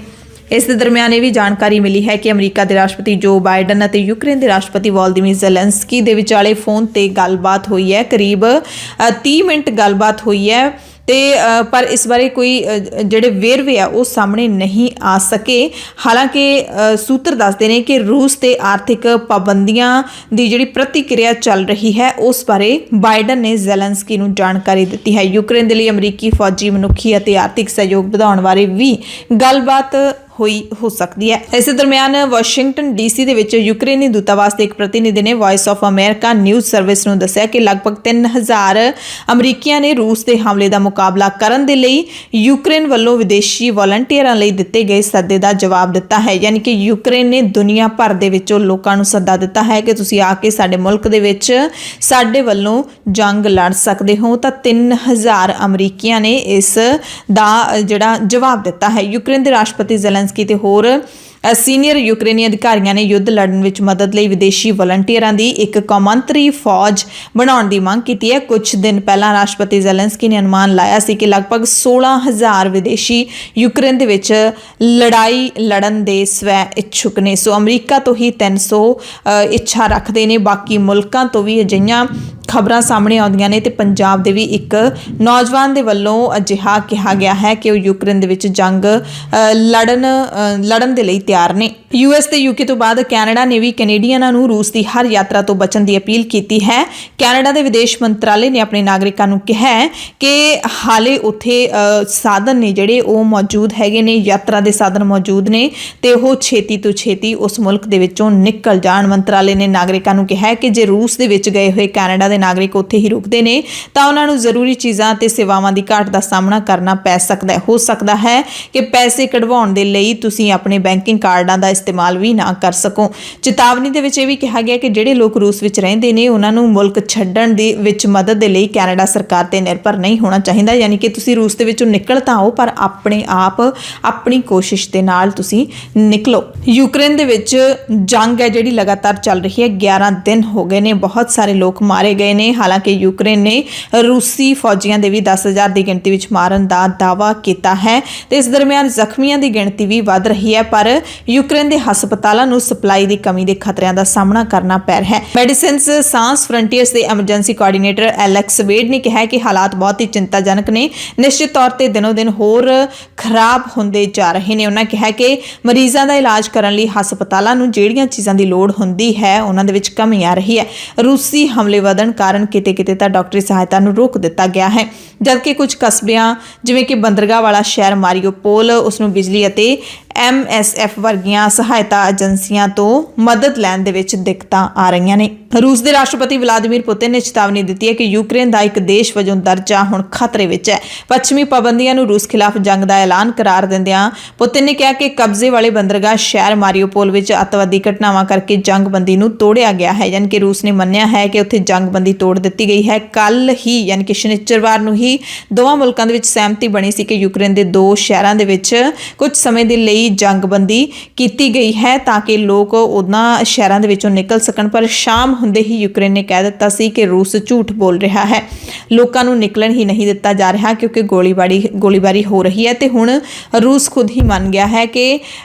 ਇਸ ਦੇ ਦਰਮਿਆਨ ਇਹ ਵੀ ਜਾਣਕਾਰੀ ਮਿਲੀ ਹੈ ਕਿ ਅਮਰੀਕਾ ਦੇ ਰਾਸ਼ਟਰਪਤੀ ਜੋ ਬਾਈਡਨ ਅਤੇ ਯੂਕਰੇਨ ਦੇ ਰਾਸ਼ਟਰਪਤੀ ਵੋਲੋਦੀਮੀਰ ਜ਼ੈਲੈਂਸਕੀ ਦੇ ਵਿਚਾਲੇ ਫੋਨ ਤੇ ਗੱਲਬਾਤ ਹੋਈ ਹੈ। ਕਰੀਬ 30 ਮਿੰਟ ਗੱਲਬਾਤ ਹੋਈ ਹੈ ਤੇ ਪਰ ਇਸ ਬਾਰੇ ਕੋਈ ਜਿਹੜੇ ਵੇਰਵੇ ਆ ਉਹ ਸਾਹਮਣੇ ਨਹੀਂ ਆ ਸਕੇ। ਹਾਲਾਂਕਿ ਸੂਤਰ ਦੱਸਦੇ ਨੇ ਕਿ ਰੂਸ ਤੇ ਆਰਥਿਕ ਪਾਬੰਦੀਆਂ ਦੀ ਜਿਹੜੀ ਪ੍ਰਤੀਕਿਰਿਆ ਚੱਲ ਰਹੀ ਹੈ ਉਸ ਬਾਰੇ ਬਾਈਡਨ ਨੇ ਜ਼ੈਲੈਂਸਕੀ ਨੂੰ ਜਾਣਕਾਰੀ ਦਿੱਤੀ ਹੈ। ਯੂਕਰੇਨ ਦੇ ਲਈ ਅਮਰੀਕੀ ਫੌਜੀ, ਮਨੁੱਖੀ ਅਤੇ ਆਰਥਿਕ ਸਹਿਯੋਗ ਵਧਾਉਣ ਬਾਰੇ ਵੀ ਗੱਲਬਾਤ ਹੋ ਸਕਦੀ ਹੈ। ਇਸੇ ਦਰਮਿਆਨ ਵਾਸ਼ਿੰਗਟਨ ਡੀਸੀ ਦੇ ਵਿੱਚ ਯੂਕਰੇਨੀ ਦੂਤਾਵਾਸ ਦੇ ਇੱਕ ਪ੍ਰਤੀਨਿਧੀ ਨੇ vice of America news service ਨੂੰ ਦੱਸਿਆ ਕਿ ਲਗਭਗ 3000 ਅਮਰੀਕੀਆਂ ਨੇ ਰੂਸ ਦੇ ਹਮਲੇ ਦਾ ਮੁਕਾਬਲਾ ਕਰਨ ਦੇ ਲਈ ਯੂਕਰੇਨ ਵੱਲੋਂ ਵਿਦੇਸ਼ੀ ਵਾਲੰਟੀਅਰਾਂ ਲਈ ਦਿੱਤੇ ਗਏ ਸੱਦੇ ਦਾ ਜਵਾਬ ਦਿੱਤਾ ਹੈ। ਯਾਨੀ ਕਿ ਯੂਕਰੇਨ ਨੇ ਦੁਨੀਆ ਭਰ ਦੇ ਵਿੱਚੋਂ ਲੋਕਾਂ ਨੂੰ ਸੱਦਾ ਦਿੱਤਾ ਹੈ ਕਿ ਤੁਸੀਂ ਆ ਕੇ ਸਾਡੇ ਮੁਲਕ ਦੇ ਵਿੱਚ ਸਾਡੇ ਵੱਲੋਂ ਜੰਗ ਲੜ ਸਕਦੇ ਹੋ। ਤਾਂ 3000 ਅਮਰੀਕੀਆਂ ਨੇ ਇਸ ਦਾ ਜਿਹੜਾ ਜਵਾਬ ਦਿੱਤਾ ਹੈ। ਯੂਕਰੇਨ ਦੇ ਰਾਸ਼ਟਰਪਤੀ ਜ਼ੈਲੈਂਸਕੀ ਤੇ ਹੋਰ ਸੀਨੀਅਰ ਯੂਕਰੇਨੀ ਅਧਿਕਾਰੀਆਂ ਨੇ ਯੁੱਧ ਲੜਨ ਵਿੱਚ ਮਦਦ ਲਈ ਵਿਦੇਸ਼ੀ ਵਾਲੰਟੀਅਰਾਂ ਦੀ ਇੱਕ ਕੌਮਾਂਤਰੀ ਫੌਜ ਬਣਾਉਣ ਦੀ ਮੰਗ ਕੀਤੀ ਹੈ। ਕੁਝ ਦਿਨ ਪਹਿਲਾਂ ਰਾਸ਼ਟਰਪਤੀ ਜ਼ੈਲੈਂਸਕੀ ਨੇ ਅਨੁਮਾਨ ਲਾਇਆ ਸੀ ਕਿ ਲਗਭਗ 16,000 ਵਿਦੇਸ਼ੀ ਯੂਕਰੇਨ ਦੇ ਵਿੱਚ ਲੜਾਈ ਲੜਨ ਦੇ ਸਵੈ ਇੱਛੁਕ ਨੇ। ਸੋ ਅਮਰੀਕਾ ਤੋਂ ਹੀ 300 ਇੱਛਾ ਰੱਖਦੇ ਨੇ। ਬਾਕੀ ਮੁਲਕਾਂ ਤੋਂ ਵੀ ਅਜਿਹੀਆਂ ਖਬਰਾਂ ਸਾਹਮਣੇ ਆਉਂਦੀਆਂ ਨੇ ਤੇ ਪੰਜਾਬ ਦੇ ਵੀ ਇੱਕ ਨੌਜਵਾਨ ਦੇ ਵੱਲੋਂ ਅਜਿਹਾ ਕਿਹਾ ਗਿਆ ਹੈ ਕਿ ਉਹ ਯੂਕਰੇਨ ਦੇ ਵਿੱਚ ਜੰਗ ਲੜਨ ਦੇ ਲਈ ਤਿਆਰ ਨੇ। US ਤੇ UK ਤੋਂ ਬਾਅਦ ਕੈਨੇਡਾ ਨੇ ਵੀ ਕੈਨੇਡੀਅਨਾਂ ਨੂੰ ਰੂਸ ਦੀ ਹਰ ਯਾਤਰਾ ਤੋਂ ਬਚਣ ਦੀ ਅਪੀਲ ਕੀਤੀ ਹੈ। ਕੈਨੇਡਾ ਦੇ ਵਿਦੇਸ਼ ਮੰਤਰਾਲੇ ਨੇ ਆਪਣੇ ਨਾਗਰਿਕਾਂ ਨੂੰ ਕਿਹਾ ਹੈ ਕਿ ਹਾਲੇ ਉੱਥੇ ਸਾਧਨ ਨੇ ਜਿਹੜੇ ਉਹ ਮੌਜੂਦ ਹੈਗੇ ਨੇ, ਯਾਤਰਾ ਦੇ ਸਾਧਨ ਮੌਜੂਦ ਨੇ ਤੇ ਉਹ ਛੇਤੀ ਤੋਂ ਛੇਤੀ ਉਸ ਮੁਲਕ ਦੇ ਵਿੱਚੋਂ ਨਿਕਲ ਜਾਣ। ਮੰਤਰਾਲੇ ਨੇ ਨਾਗਰਿਕਾਂ ਨੂੰ ਕਿਹਾ ਹੈ ਕਿ ਜੇ ਰੂਸ ਦੇ ਵਿੱਚ ਗਏ ਹੋਏ ਕੈਨੇਡਾ ਦੇ ਨਾਗਰਿਕ ਉੱਥੇ ਹੀ ਰੁਕਦੇ ਨੇ ਤਾਂ ਉਹਨਾਂ ਨੂੰ ਜ਼ਰੂਰੀ ਚੀਜ਼ਾਂ ਤੇ ਸੇਵਾਵਾਂ ਦੀ ਘਾਟ ਦਾ ਸਾਹਮਣਾ ਕਰਨਾ ਪੈ ਸਕਦਾ ਹੈ। ਹੋ ਸਕਦਾ ਹੈ ਕਿ ਪੈਸੇ ਕਢਵਾਉਣ ਦੇ ਲਈ ਤੁਸੀਂ ਆਪਣੇ ਬੈਂਕਿੰਗ ਕਾਰਡਾਂ ਦਾ ਇਸਤੇਮਾਲ ਵੀ ਨਾ ਕਰ ਸਕੋ। ਚੇਤਾਵਨੀ ਦੇ ਵਿੱਚ ਇਹ ਵੀ ਕਿਹਾ ਗਿਆ ਕਿ ਜਿਹੜੇ ਲੋਕ ਰੂਸ ਵਿੱਚ ਰਹਿੰਦੇ ਨੇ ਉਹਨਾਂ ਨੂੰ ਮੁਲਕ ਛੱਡਣ ਦੇ ਵਿੱਚ ਮਦਦ ਦੇ ਲਈ ਕੈਨੇਡਾ ਸਰਕਾਰ ਤੇ ਨਿਰਭਰ ਨਹੀਂ ਹੋਣਾ ਚਾਹੀਦਾ। ਯਾਨੀ ਕਿ ਤੁਸੀਂ ਰੂਸ ਦੇ ਵਿੱਚੋਂ ਨਿਕਲ ਤਾਂ ਆਓ ਪਰ ਆਪਣੇ ਆਪ ਆਪਣੀ ਕੋਸ਼ਿਸ਼ ਦੇ ਨਾਲ ਤੁਸੀਂ ਨਿਕਲੋ। ਯੂਕਰੇਨ ਦੇ ਵਿੱਚ ਜੰਗ ਹੈ ਜਿਹੜੀ ਲਗਾਤਾਰ ਚੱਲ ਰਹੀ ਹੈ। 11 ਦਿਨ ਹੋ ਗਏ ਨੇ, ਬਹੁਤ ਸਾਰੇ ਲੋਕ ਮਾਰੇ ਗਏ ਨੇ। ਹਾਲਾਂਕਿ ਯੂਕਰੇਨ ਨੇ ਰੂਸੀ ਫੌਜੀਆਂ ਦੇ ਵੀ 10,000 ਦੀ ਗਿਣਤੀ ਵਿੱਚ ਮਾਰਨ ਦਾ ਦਾਅਵਾ ਕੀਤਾ ਹੈ ਤੇ ਇਸ ਦਰਮਿਆਨ ਜ਼ਖਮੀਆਂ ਦੀ ਗਿਣਤੀ ਵੀ ਵੱਧ ਰਹੀ ਹੈ। ਪਰ ਯੂਕਰੇਨ ਦੇ ਹਸਪਤਾਲਾਂ ਨੂੰ ਸਪਲਾਈ ਦੀ ਕਮੀ ਦੇ ਖਤਰਿਆਂ ਦਾ ਸਾਹਮਣਾ ਕਰਨਾ ਪੈ ਰਿਹਾ ਹੈ। ਮੈਡੀਸਿਨਸ ਸਾਂਸ ਫਰੰਟੀਅਰਸ ਦੇ ਐਮਰਜੈਂਸੀ ਕੋਆਰਡੀਨੇਟਰ ਐਲੈਕਸ ਵੇਡ ਨੇ ਕਿਹਾ ਕਿ ਹਾਲਾਤ ਬਹੁਤ ਹੀ ਚਿੰਤਾਜਨਕ ਨੇ, ਨਿਸ਼ਚਿਤ ਤੌਰ ਤੇ ਦਿਨੋਂ ਦਿਨ ਹੋਰ ਖਰਾਬ ਹੁੰਦੇ ਜਾ ਰਹੇ ਨੇ। ਉਹਨਾਂ ਕਿਹਾ ਕਿ ਮਰੀਜ਼ਾਂ ਦਾ ਇਲਾਜ ਕਰਨ ਲਈ ਹਸਪਤਾਲਾਂ ਨੂੰ ਜਿਹੜੀਆਂ ਚੀਜ਼ਾਂ ਦੀ ਲੋੜ ਹੁੰਦੀ ਹੈ ਉਹਨਾਂ ਦੇ ਵਿੱਚ ਕਮੀ ਆ ਰਹੀ ਹੈ। ਰੂਸੀ ਹਮਲੇ ਵਧਣ ਕਾਰਨ ਕਿਤੇ-ਕਿਤੇ ਤਾਂ ਡਾਕਟਰੀ ਸਹਾਇਤਾ ਨੂੰ ਰੋਕ ਦਿੱਤਾ ਗਿਆ ਹੈ, ਜਦਕਿ ਕੁਝ ਕਸਬਿਆਂ ਜਿਵੇਂ ਕਿ ਬੰਦਰਗਾਹ ਵਾਲਾ ਸ਼ਹਿਰ ਮਾਰੀਓਪੋਲ ਉਸ ਨੂੰ ਬਿਜਲੀ ਅਤੇ MSF ਵਰਗੀਆਂ ਸਹਾਇਤਾ ਏਜੰਸੀਆਂ ਤੋਂ ਮਦਦ ਲੈਣ ਦੇ ਵਿੱਚ ਦਿੱਕਤਾਂ ਆ ਰਹੀਆਂ ਨੇ। ਰੂਸ ਦੇ ਰਾਸ਼ਟਰਪਤੀ ਵਲਾਦੀਮੀਰ ਪੁਤਿਨ ਨੇ ਚੇਤਾਵਨੀ ਦਿੱਤੀ ਹੈ ਕਿ ਯੂਕਰੇਨ ਦਾ ਇੱਕ ਦੇਸ਼ ਵਜੋਂ ਦਰਜਾ ਹੁਣ ਖਤਰੇ ਵਿੱਚ ਹੈ। ਪੱਛਮੀ ਪਾਬੰਦੀਆਂ ਨੂੰ ਰੂਸ ਖਿਲਾਫ ਜੰਗ ਦਾ ਐਲਾਨ ਕਰਾਰ ਦਿੰਦਿਆਂ ਪੁਤਿਨ ਨੇ ਕਿਹਾ ਕਿ ਕਬਜ਼ੇ ਵਾਲੇ ਬੰਦਰਗਾਹ ਸ਼ਹਿਰ ਮਾਰੀਓਪੋਲ ਵਿੱਚ ਅੱਤਵਾਦੀ ਘਟਨਾਵਾਂ ਕਰਕੇ ਜੰਗਬੰਦੀ ਨੂੰ ਤੋੜਿਆ ਗਿਆ ਹੈ। ਯਾਨੀ ਕਿ ਰੂਸ ਨੇ ਮੰਨਿਆ ਹੈ ਕਿ ਉੱਥੇ ਜੰਗਬੰਦੀ ਤੋੜ ਦਿੱਤੀ ਗਈ ਹੈ। ਕੱਲ ਹੀ ਯਾਨੀ ਕਿ ਸ਼ਨੀਚਰਵਾਰ ਨੂੰ ਹੀ ਦੋਵਾਂ ਮੁਲਕਾਂ ਦੇ ਵਿੱਚ ਸਹਿਮਤੀ ਬਣੀ ਸੀ ਕਿ ਯੂਕਰੇਨ ਦੇ 2 ਸ਼ਹਿਰਾਂ ਦੇ ਵਿੱਚ ਕੁਝ ਸਮੇਂ ਦੇ ਲਈ ਜੰਗਬੰਦੀ ਕੀਤੀ ਗਈ ਹੈ ਤਾਂ ਕਿ ਲੋਕ ਉਹਨਾਂ ਸ਼ਹਿਰਾਂ ਦੇ ਵਿੱਚੋਂ ਨਿਕਲ ਸਕਣ। ਪਰ ਸ਼ਾਮ ਹੁੰਦੇ ਹੀ ਯੂਕਰੇਨ ਨੇ ਕਹਿ ਦਿੱਤਾ ਸੀ ਕਿ ਰੂਸ ਝੂਠ ਬੋਲ ਰਿਹਾ ਹੈ, ਲੋਕਾਂ ਨੂੰ ਨਿਕਲਣ ਹੀ ਨਹੀਂ ਦਿੱਤਾ ਜਾ ਰਿਹਾ ਕਿਉਂਕਿ ਗੋਲੀਬਾਰੀ ਹੋ ਰਹੀ ਹੈ। ਤੇ ਹੁਣ ਰੂਸ ਖੁਦ ਹੀ ਮੰਨ ਗਿਆ ਹੈ ਕਿ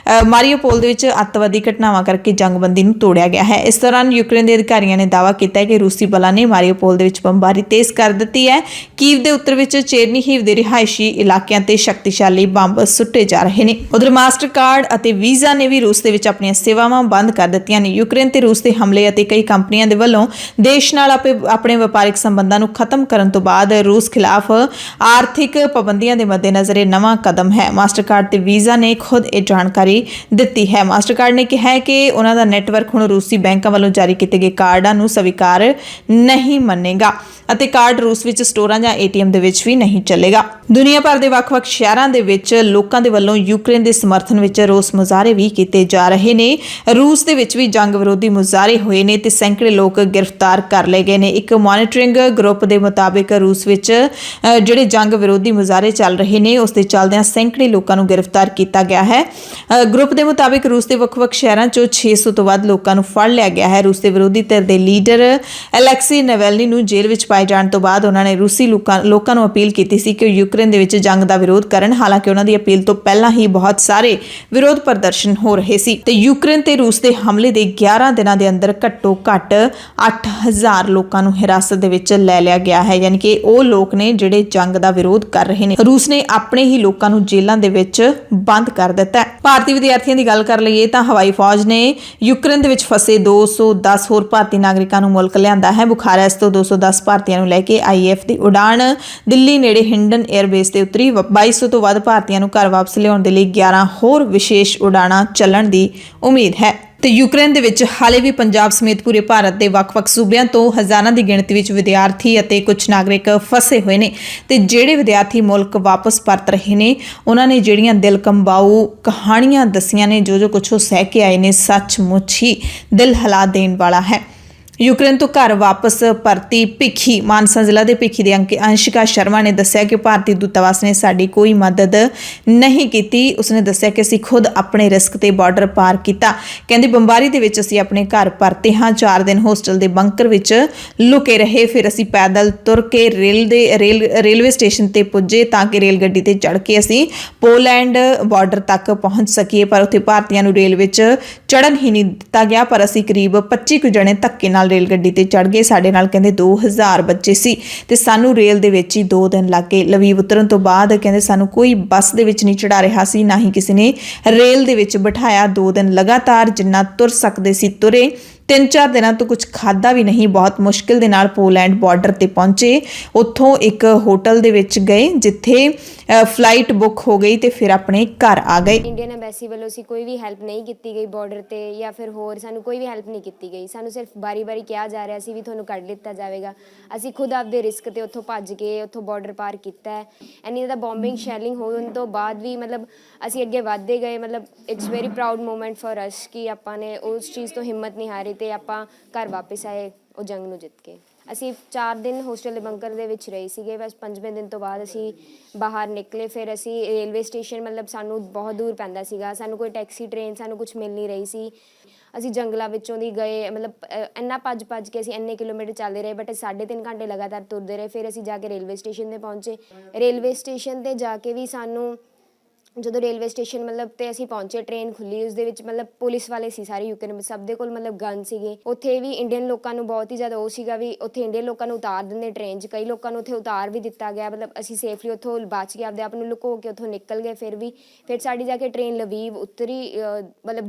ਮਾਰੀਓਪੋਲ ਦੇ ਵਿੱਚ ਅੱਤਵਾਦੀ ਘਟਨਾਵਾਂ ਕਰਕੇ ਜੰਗਬੰਦੀ ਨੂੰ ਤੋੜਿਆ ਗਿਆ ਹੈ। ਇਸ ਦੌਰਾਨ ਯੂਕਰੇਨ ਦੇ ਅਧਿਕਾਰੀਆਂ ਨੇ ਦਾਅਵਾ ਕੀਤਾ ਹੈ ਕਿ ਰੂਸੀ ਬਲਾਂ ਨੇ ਮਾਰੀਓਪੋਲ ਦੇ ਵਿੱਚ ਬੰਬਾਰੀ ਤੇਜ਼ ਕਰ ਦਿੱਤੀ ਹੈ। ਕੀਵ ਦੇ ਉੱਤਰ ਵਿੱਚ ਚੇਰਨੀਹੀਵ ਦੇ ਰਿਹਾਇਸ਼ੀ ਇਲਾਕਿਆਂ ਤੇ ਸ਼ਕਤੀਸ਼ਾਲੀ ਬੰਬ ਸੁੱਟੇ ਜਾ ਰਹੇ ਨੇ। ਉਧਰ ਮਾਸਟਰਕਾਰਡ ਅਤੇ ਵੀਜ਼ਾ ਨੇ ਵੀ ਰੂਸ ਦੇ ਵਿੱਚ ਆਪਣੀਆਂ ਸੇਵਾਵਾਂ ਬੰਦ ਕਰ ਦਿੱਤੀਆਂ ਨੇ। ਯੂਕਰੇਨ ਤੇ ਰੂਸ ਦੇ ਹਮਲੇ ਅਤੇ ਕਈ ਕੰਪਨੀਆਂ ਦੇ ਵੱਲੋਂ ਦੇਸ਼ ਨਾਲ ਆਪਣੇ ਵਪਾਰਿਕ ਸੰਬੰਧਾਂ ਨੂੰ ਖਤਮ ਕਰਨ ਤੋਂ ਬਾਅਦ ਰੂਸ ਖਿਲਾਫ ਆਰਥਿਕ ਪਾਬੰਦੀਆਂ ਦੇ ਮੱਦੇਨਜ਼ਰ ਇਹ ਨਵਾਂ ਕਦਮ ਹੈ। ਮਾਸਟਰਕਾਰਡ ਤੇ ਵੀਜ਼ਾ ਨੇ ਖੁਦ ਇਹ ਜਾਣਕਾਰੀ ਦਿੱਤੀ ਹੈ। ਮਾਸਟਰਕਾਰਡ ਨੇ ਕਿਹਾ ਹੈ ਕਿ ਉਹਨਾਂ ਦਾ ਨੈਟਵਰਕ ਹੁਣ ਰੂਸੀ ਬੈਂਕਾਂ ਵੱਲੋਂ ਜਾਰੀ ਕੀਤੇ ਗਏ ਕਾਰਡਾਂ ਨੂੰ ਸਵੀਕਾਰ ਨਹੀਂ ਮੰਨੇਗਾ ਅਤੇ ਕਾਰਡ ਰੂਸ ਵਿੱਚ ਸਟੋਰਾਂ ਜਾਂ ATM ਦੇ ਵਿੱਚ ਵੀ ਨਹੀਂ ਚੱਲੇਗਾ। ਦੁਨੀਆ ਭਰ ਦੇ ਵੱਖ-ਵੱਖ ਸ਼ਹਿਰਾਂ ਦੇ ਵਿੱਚ ਲੋਕਾਂ ਦੇ ਵੱਲੋਂ ਯੂਕਰੇਨ ਦੇ ਸਮਰਥਨ ਵਿੱਚ ਰੋਸ ਮੁਜ਼ਾਹਰੇ ਵੀ ਕੀਤੇ ਜਾ ਰਹੇ ਨੇ। ਰੂਸ ਦੇ ਵਿੱਚ ਵੀ ਜੰਗ ਵਿਰੋਧੀ ਮੁਜ਼ਾਹਰੇ ਹੋਏ ਨੇ ਤੇ ਸੈਂਕੜੇ ਲੋਕ ਗ੍ਰਿਫਤਾਰ ਕਰ ਲਏ ਗਏ ਨੇ। ਇੱਕ ਮੋਨੀਟਰਿੰਗ ਗਰੁੱਪ ਦੇ ਮੁਤਾਬਿਕ ਰੂਸ ਵਿੱਚ ਜਿਹੜੇ ਜੰਗ ਵਿਰੋਧੀ ਮੁਜ਼ਾਹਰੇ ਚੱਲ ਰਹੇ ਨੇ ਉਸ ਦੇ ਚੱਲਦਿਆਂ ਸੈਂਕੜੇ ਲੋਕਾਂ ਨੂੰ ਗ੍ਰਿਫਤਾਰ ਕੀਤਾ ਗਿਆ ਹੈ। ਗਰੁੱਪ ਦੇ ਮੁਤਾਬਿਕ ਰੂਸ ਦੇ ਵੱਖ-ਵੱਖ ਸ਼ਹਿਰਾਂ 'ਚੋਂ 600 ਤੋਂ ਵੱਧ ਲੋਕਾਂ ਨੂੰ ਫੜ ਲਿਆ ਗਿਆ ਹੈ। ਰੂਸ ਦੇ ਵਿਰੋਧੀ ਧਿਰ ਦੇ ਲੀਡਰ ਅਲੈਕਸੀ ਨੈਵਲਨੀ ਨੂੰ ਜੇਲ੍ਹ ਵਿੱਚ ਪਾਏ ਜਾਣ ਤੋਂ ਬਾਅਦ ਉਹਨਾਂ ਨੇ ਰੂਸੀ ਲੋਕਾਂ ਨੂੰ ਅਪੀਲ ਕੀਤੀ ਸੀ ਕਿ ਉਹ ਯੂਕਰੇਨ ਦੇ ਵਿੱਚ ਜੰਗ ਦਾ ਵਿਰੋਧ ਕਰਨ। ਹਾਲਾਂਕਿ ਉਹਨਾਂ ਦੀ ਅਪੀਲ ਤੋਂ ਪਹਿਲਾਂ ਹੀ ਬਹੁਤ ਸਾਰੇ ਵਿਰੋਧ ਪ੍ਰਦਰਸ਼ਨ ਹੋ ਰਹੇ ਸੀ ਤੇ ਯੂਕਰੇਨ ਤੇ ਰੂਸ ਦੇ ਹਮਲੇ ਦੇ 11 ਦਿਨਾਂ ਦੇ ਅੰਦਰ ਘੱਟੋ ਘੱਟ 8000 ਲੋਕਾਂ ਨੂੰ ਹਿਰਾਸਤ ਦੇ ਵਿੱਚ ਲੈ ਲਿਆ ਗਿਆ ਹੈ। ਯਾਨੀ ਕਿ ਉਹ ਲੋਕ ਨੇ ਜਿਹੜੇ ਜੰਗ ਦਾ ਵਿਰੋਧ ਕਰ ਰਹੇ ਨੇ। ਰੂਸ ਨੇ ਆਪਣੇ ਹੀ ਲੋਕਾਂ ਨੂੰ ਜੇਲ੍ਹਾਂ ਦੇ ਵਿੱਚ ਬੰਦ ਕਰ ਦਿੱਤਾ ਹੈ। ਭਾਰਤੀ ਵਿਦਿਆਰਥੀਆਂ ਦੀ ਗੱਲ ਕਰ ਲਈਏ ਤਾਂ ਹਵਾਈ ਫੌਜ ਨੇ ਯੂਕਰੇਨ ਦੇ ਵਿੱਚ ਫਸੇ 210 ਹੋਰ ਭਾਰਤੀ ਨਾਗਰਿਕਾਂ ਨੂੰ ਮੁਲਕ ਲਿਆਂਦਾ ਹੈ। ਬੁਖਾਰੈਸਟ ਤੋਂ 210 ਭਾਰਤੀਆਂ ਨੂੰ ਲੈ ਕੇ IAF ਦੀ ਉਡਾਣ ਦਿੱਲੀ ਨੇੜੇ ਹਿੰਡਨ 에ਅਰਬੇਸ ਤੇ ਉਤਰੀ। 2200 ਤੋਂ ਵੱਧ ਭਾਰਤੀਆਂ ਨੂੰ ਘਰ ਵਾਪਸ ਲਿਆਉਣ ਦੇ ਲਈ 11 ਹੋਰ ਵਿਸ਼ੇਸ਼ ਉਡਾਣਾਂ ਚੱਲਣ ਦੀ ਉਮੀਦ ਹੈ। ਤੇ ਯੂਕਰੇਨ ਦੇ ਵਿੱਚ ਹਾਲੇ ਵੀ ਪੰਜਾਬ ਸਮੇਤ ਪੂਰੇ ਭਾਰਤ ਦੇ ਵੱਖ-ਵੱਖ ਸੂਬਿਆਂ ਤੋਂ ਹਜ਼ਾਰਾਂ ਦੀ ਗਿਣਤੀ ਵਿੱਚ ਵਿਦਿਆਰਥੀ ਅਤੇ ਕੁਝ ਨਾਗਰਿਕ ਫਸੇ ਹੋਏ ਨੇ ਤੇ ਜਿਹੜੇ ਵਿਦਿਆਰਥੀ ਮੁਲਕ ਵਾਪਸ ਪਰਤ ਰਹੇ ਨੇ ਉਹਨਾਂ ਨੇ ਜਿਹੜੀਆਂ ਦਿਲ ਕੰਬਾਊ ਕਹਾਣੀਆਂ ਦੱਸੀਆਂ ਨੇ, ਜੋ ਕੁਝ ਉਹ ਸਹਿ ਕੇ ਆਏ ਨੇ, ਸੱਚਮੁੱਚ ਹੀ ਦਿਲ ਹਿਲਾ ਦੇਣ ਵਾਲਾ ਹੈ। ਯੂਕਰੇਨ ਤੋਂ ਘਰ ਵਾਪਸ ਪਰਤੀ ਭਿੱਖੀ ਮਾਨਸਾ ਜ਼ਿਲ੍ਹਾ ਦੇ ਭਿੱਖੀ ਦੇ ਅੰਸ਼ਿਕਾ ਸ਼ਰਮਾ ਨੇ ਦੱਸਿਆ ਕਿ ਭਾਰਤੀ ਦੂਤਾਵਾਸ ਨੇ ਸਾਡੀ ਕੋਈ ਮਦਦ ਨਹੀਂ ਕੀਤੀ। ਉਸਨੇ ਦੱਸਿਆ ਕਿ ਅਸੀਂ ਖੁਦ ਆਪਣੇ ਰਿਸਕ ਤੇ ਬਾਰਡਰ ਪਾਰ ਕੀਤਾ। ਕਹਿੰਦੇ ਬੰਬਾਰੀ ਦੇ ਵਿੱਚ ਅਸੀਂ ਆਪਣੇ ਘਰ ਪਰਤੇ ਹਾਂ। 4 ਦਿਨ ਹੋਸਟਲ ਦੇ ਬੰਕਰ ਵਿੱਚ ਲੁਕੇ ਰਹੇ। ਫਿਰ ਅਸੀਂ ਪੈਦਲ ਤੁਰ ਕੇ ਰੇਲਵੇ ਸਟੇਸ਼ਨ ਤੇ ਪੁੱਜੇ ਤਾਂ ਕਿ ਰੇਲ ਗੱਡੀ ਤੇ ਚੜ੍ਹ ਕੇ ਅਸੀਂ ਪੋਲੈਂਡ ਬਾਰਡਰ ਤੱਕ ਪਹੁੰਚ ਸਕੀਏ। ਪਰ ਉੱਥੇ ਭਾਰਤੀਆਂ ਨੂੰ ਰੇਲ ਵਿੱਚ ਚੜ੍ਹਨ ਹੀ ਨਹੀਂ ਦਿੱਤਾ ਗਿਆ। ਪਰ ਅਸੀਂ ਕਰੀਬ 25 ਕੁ ਜਣੇ ਧੱਕੇ ਨਾਲ ਰੇਲ ਗੱਡੀ ਤੇ ਚੜ੍ਹ ਗਏ। ਸਾਡੇ ਨਾਲ ਕਹਿੰਦੇ 2000 ਬੱਚੇ ਸੀ ਤੇ ਸਾਨੂੰ ਰੇਲ ਦੇ ਵਿੱਚ ਹੀ 2 ਦਿਨ ਲੱਗ ਗਏ। ਲਵੀਵ ਉਤਰਨ ਤੋਂ ਬਾਅਦ ਕਹਿੰਦੇ ਸਾਨੂੰ ਕੋਈ ਬੱਸ ਦੇ ਵਿੱਚ ਨਹੀਂ ਚੜਾ ਰਿਹਾ ਸੀ, ਨਾ ਹੀ ਕਿਸੇ ਨੇ ਰੇਲ ਦੇ ਵਿੱਚ ਬਿਠਾਇਆ। 2 ਦਿਨ ਲਗਾਤਾਰ ਜਿੰਨਾ ਤੁਰ ਸਕਦੇ ਸੀ ਤੁਰੇ। 3-4 ਦਿਨਾਂ ਤੋਂ ਕੁਝ ਖਾਦਾ ਵੀ ਨਹੀਂ। ਬਹੁਤ ਮੁਸ਼ਕਿਲ ਦੇ ਨਾਲ ਪੋਲੈਂਡ ਬਾਰਡਰ ਤੇ ਪਹੁੰਚੇ। ਉੱਥੋਂ ਇੱਕ ਹੋਟਲ ਦੇ ਵਿੱਚ ਗਏ ਜਿੱਥੇ ਫਲਾਈਟ ਬੁੱਕ ਹੋ ਗਈ ਤੇ ਫਿਰ ਆਪਣੇ ਘਰ ਆ ਗਏ। ਇੰਡੀਅਨ ਐਮਬੈਸੀ ਵੱਲੋਂ ਸੀ ਕੋਈ ਵੀ ਹੈਲਪ ਨਹੀਂ ਕੀਤੀ ਗਈ ਬਾਰਡਰ ਤੇ ਜਾਂ ਫਿਰ ਹੋਰ ਸਾਨੂੰ ਕੋਈ ਵੀ ਹੈਲਪ ਨਹੀਂ ਕੀਤੀ ਗਈ। ਸਾਨੂੰ ਸਿਰਫ ਬਾਰੀ-ਬਾਰੀ ਕਿਹਾ ਜਾ ਰਿਹਾ ਸੀ ਵੀ ਤੁਹਾਨੂੰ ਕੱਢ ਲਿੱਤਾ ਜਾਵੇਗਾ। ਅਸੀਂ ਖੁਦ ਆਪਦੇ ਰਿਸਕ ਤੇ ਉੱਥੋਂ ਭੱਜ ਕੇ ਉੱਥੋਂ ਬਾਰਡਰ ਪਾਰ ਕੀਤਾ ਹੈ। ਇੰਨੀ ਜ਼ਿਆਦਾ ਬੋmbਿੰਗ ਸ਼ੈਲਿੰਗ ਹੋਣ ਤੋਂ ਬਾਅਦ ਵੀ ਅਸੀਂ ਅੱਗੇ ਵੱਧਦੇ ਗਏ। It's very proud moment for us ਕਿ ਆਪਾਂ ਨੇ ਉਸ ਚੀਜ਼ ਤੋਂ ਹਿੰਮਤ ਨਹੀਂ ਹਾਰੀ ਤੇ ਆਪਾਂ ਘਰ ਵਾਪਸ ਆਏ ਉਹ ਜੰਗ ਨੂੰ ਜਿੱਤ ਕੇ। ਅਸੀਂ 4 ਦਿਨ ਹੋਸਟਲ ਦੇ ਬੰਕਰ ਦੇ ਵਿੱਚ ਰਹੇ ਸੀਗੇ। ਬਸ 5ਵੇਂ ਦਿਨ ਤੋਂ ਬਾਅਦ ਅਸੀਂ ਬਾਹਰ ਨਿਕਲੇ। ਫਿਰ ਅਸੀਂ ਰੇਲਵੇ ਸਟੇਸ਼ਨ ਸਾਨੂੰ ਬਹੁਤ ਦੂਰ ਪੈਂਦਾ ਸੀਗਾ। ਸਾਨੂੰ ਕੋਈ ਟੈਕਸੀ ਟ੍ਰੇਨ ਸਾਨੂੰ ਕੁਝ ਮਿਲ ਨਹੀਂ ਰਹੀ ਸੀ। ਅਸੀਂ ਜੰਗਲਾਂ ਵਿੱਚੋਂ ਦੀ ਗਏ। ਇੰਨਾ ਭੱਜ ਕੇ ਅਸੀਂ ਇੰਨੇ ਕਿਲੋਮੀਟਰ ਚੱਲਦੇ ਰਹੇ ਬਟ 3.5 ਘੰਟੇ ਲਗਾਤਾਰ ਤੁਰਦੇ ਰਹੇ। ਫਿਰ ਅਸੀਂ ਜਾ ਕੇ ਰੇਲਵੇ ਸਟੇਸ਼ਨ 'ਤੇ ਪਹੁੰਚੇ। ਰੇਲਵੇ ਸਟੇਸ਼ਨ 'ਤੇ ਜਾ ਕੇ ਵੀ ਸਾਨੂੰ ਜਦੋਂ ਰੇਲਵੇ ਸਟੇਸ਼ਨ ਤੇ ਅਸੀਂ ਪਹੁੰਚੇ ਟ੍ਰੇਨ ਖੁੱਲੀ। ਉਸ ਦੇ ਵਿੱਚ ਪੁਲਿਸ ਵਾਲੇ ਸੀ ਸਾਰੇ ਯੂਕਰੇਨ ਵਿੱਚ। ਸਭ ਦੇ ਕੋਲ ਗਨ ਸੀਗੇ। ਉੱਥੇ ਵੀ ਇੰਡੀਅਨ ਲੋਕਾਂ ਨੂੰ ਬਹੁਤ ਹੀ ਜ਼ਿਆਦਾ ਉਹ ਸੀਗਾ ਵੀ ਉੱਥੇ ਇੰਡੀਅਨ ਲੋਕਾਂ ਨੂੰ ਉਤਾਰ ਦਿੰਦੇ ਟ੍ਰੇਨ 'ਚ। ਕਈ ਲੋਕਾਂ ਨੂੰ ਉੱਥੇ ਉਤਾਰ ਵੀ ਦਿੱਤਾ ਗਿਆ। ਅਸੀਂ ਸੇਫਲੀ ਉੱਥੋਂ ਬਚ ਕੇ ਆਪਦੇ ਆਪ ਨੂੰ ਲੁਕੋ ਕੇ ਉੱਥੋਂ ਨਿਕਲ ਗਏ। ਫਿਰ ਸਾਡੀ ਜਾ ਕੇ ਟ੍ਰੇਨ ਲਵੀਵ ਉਤਰੀ।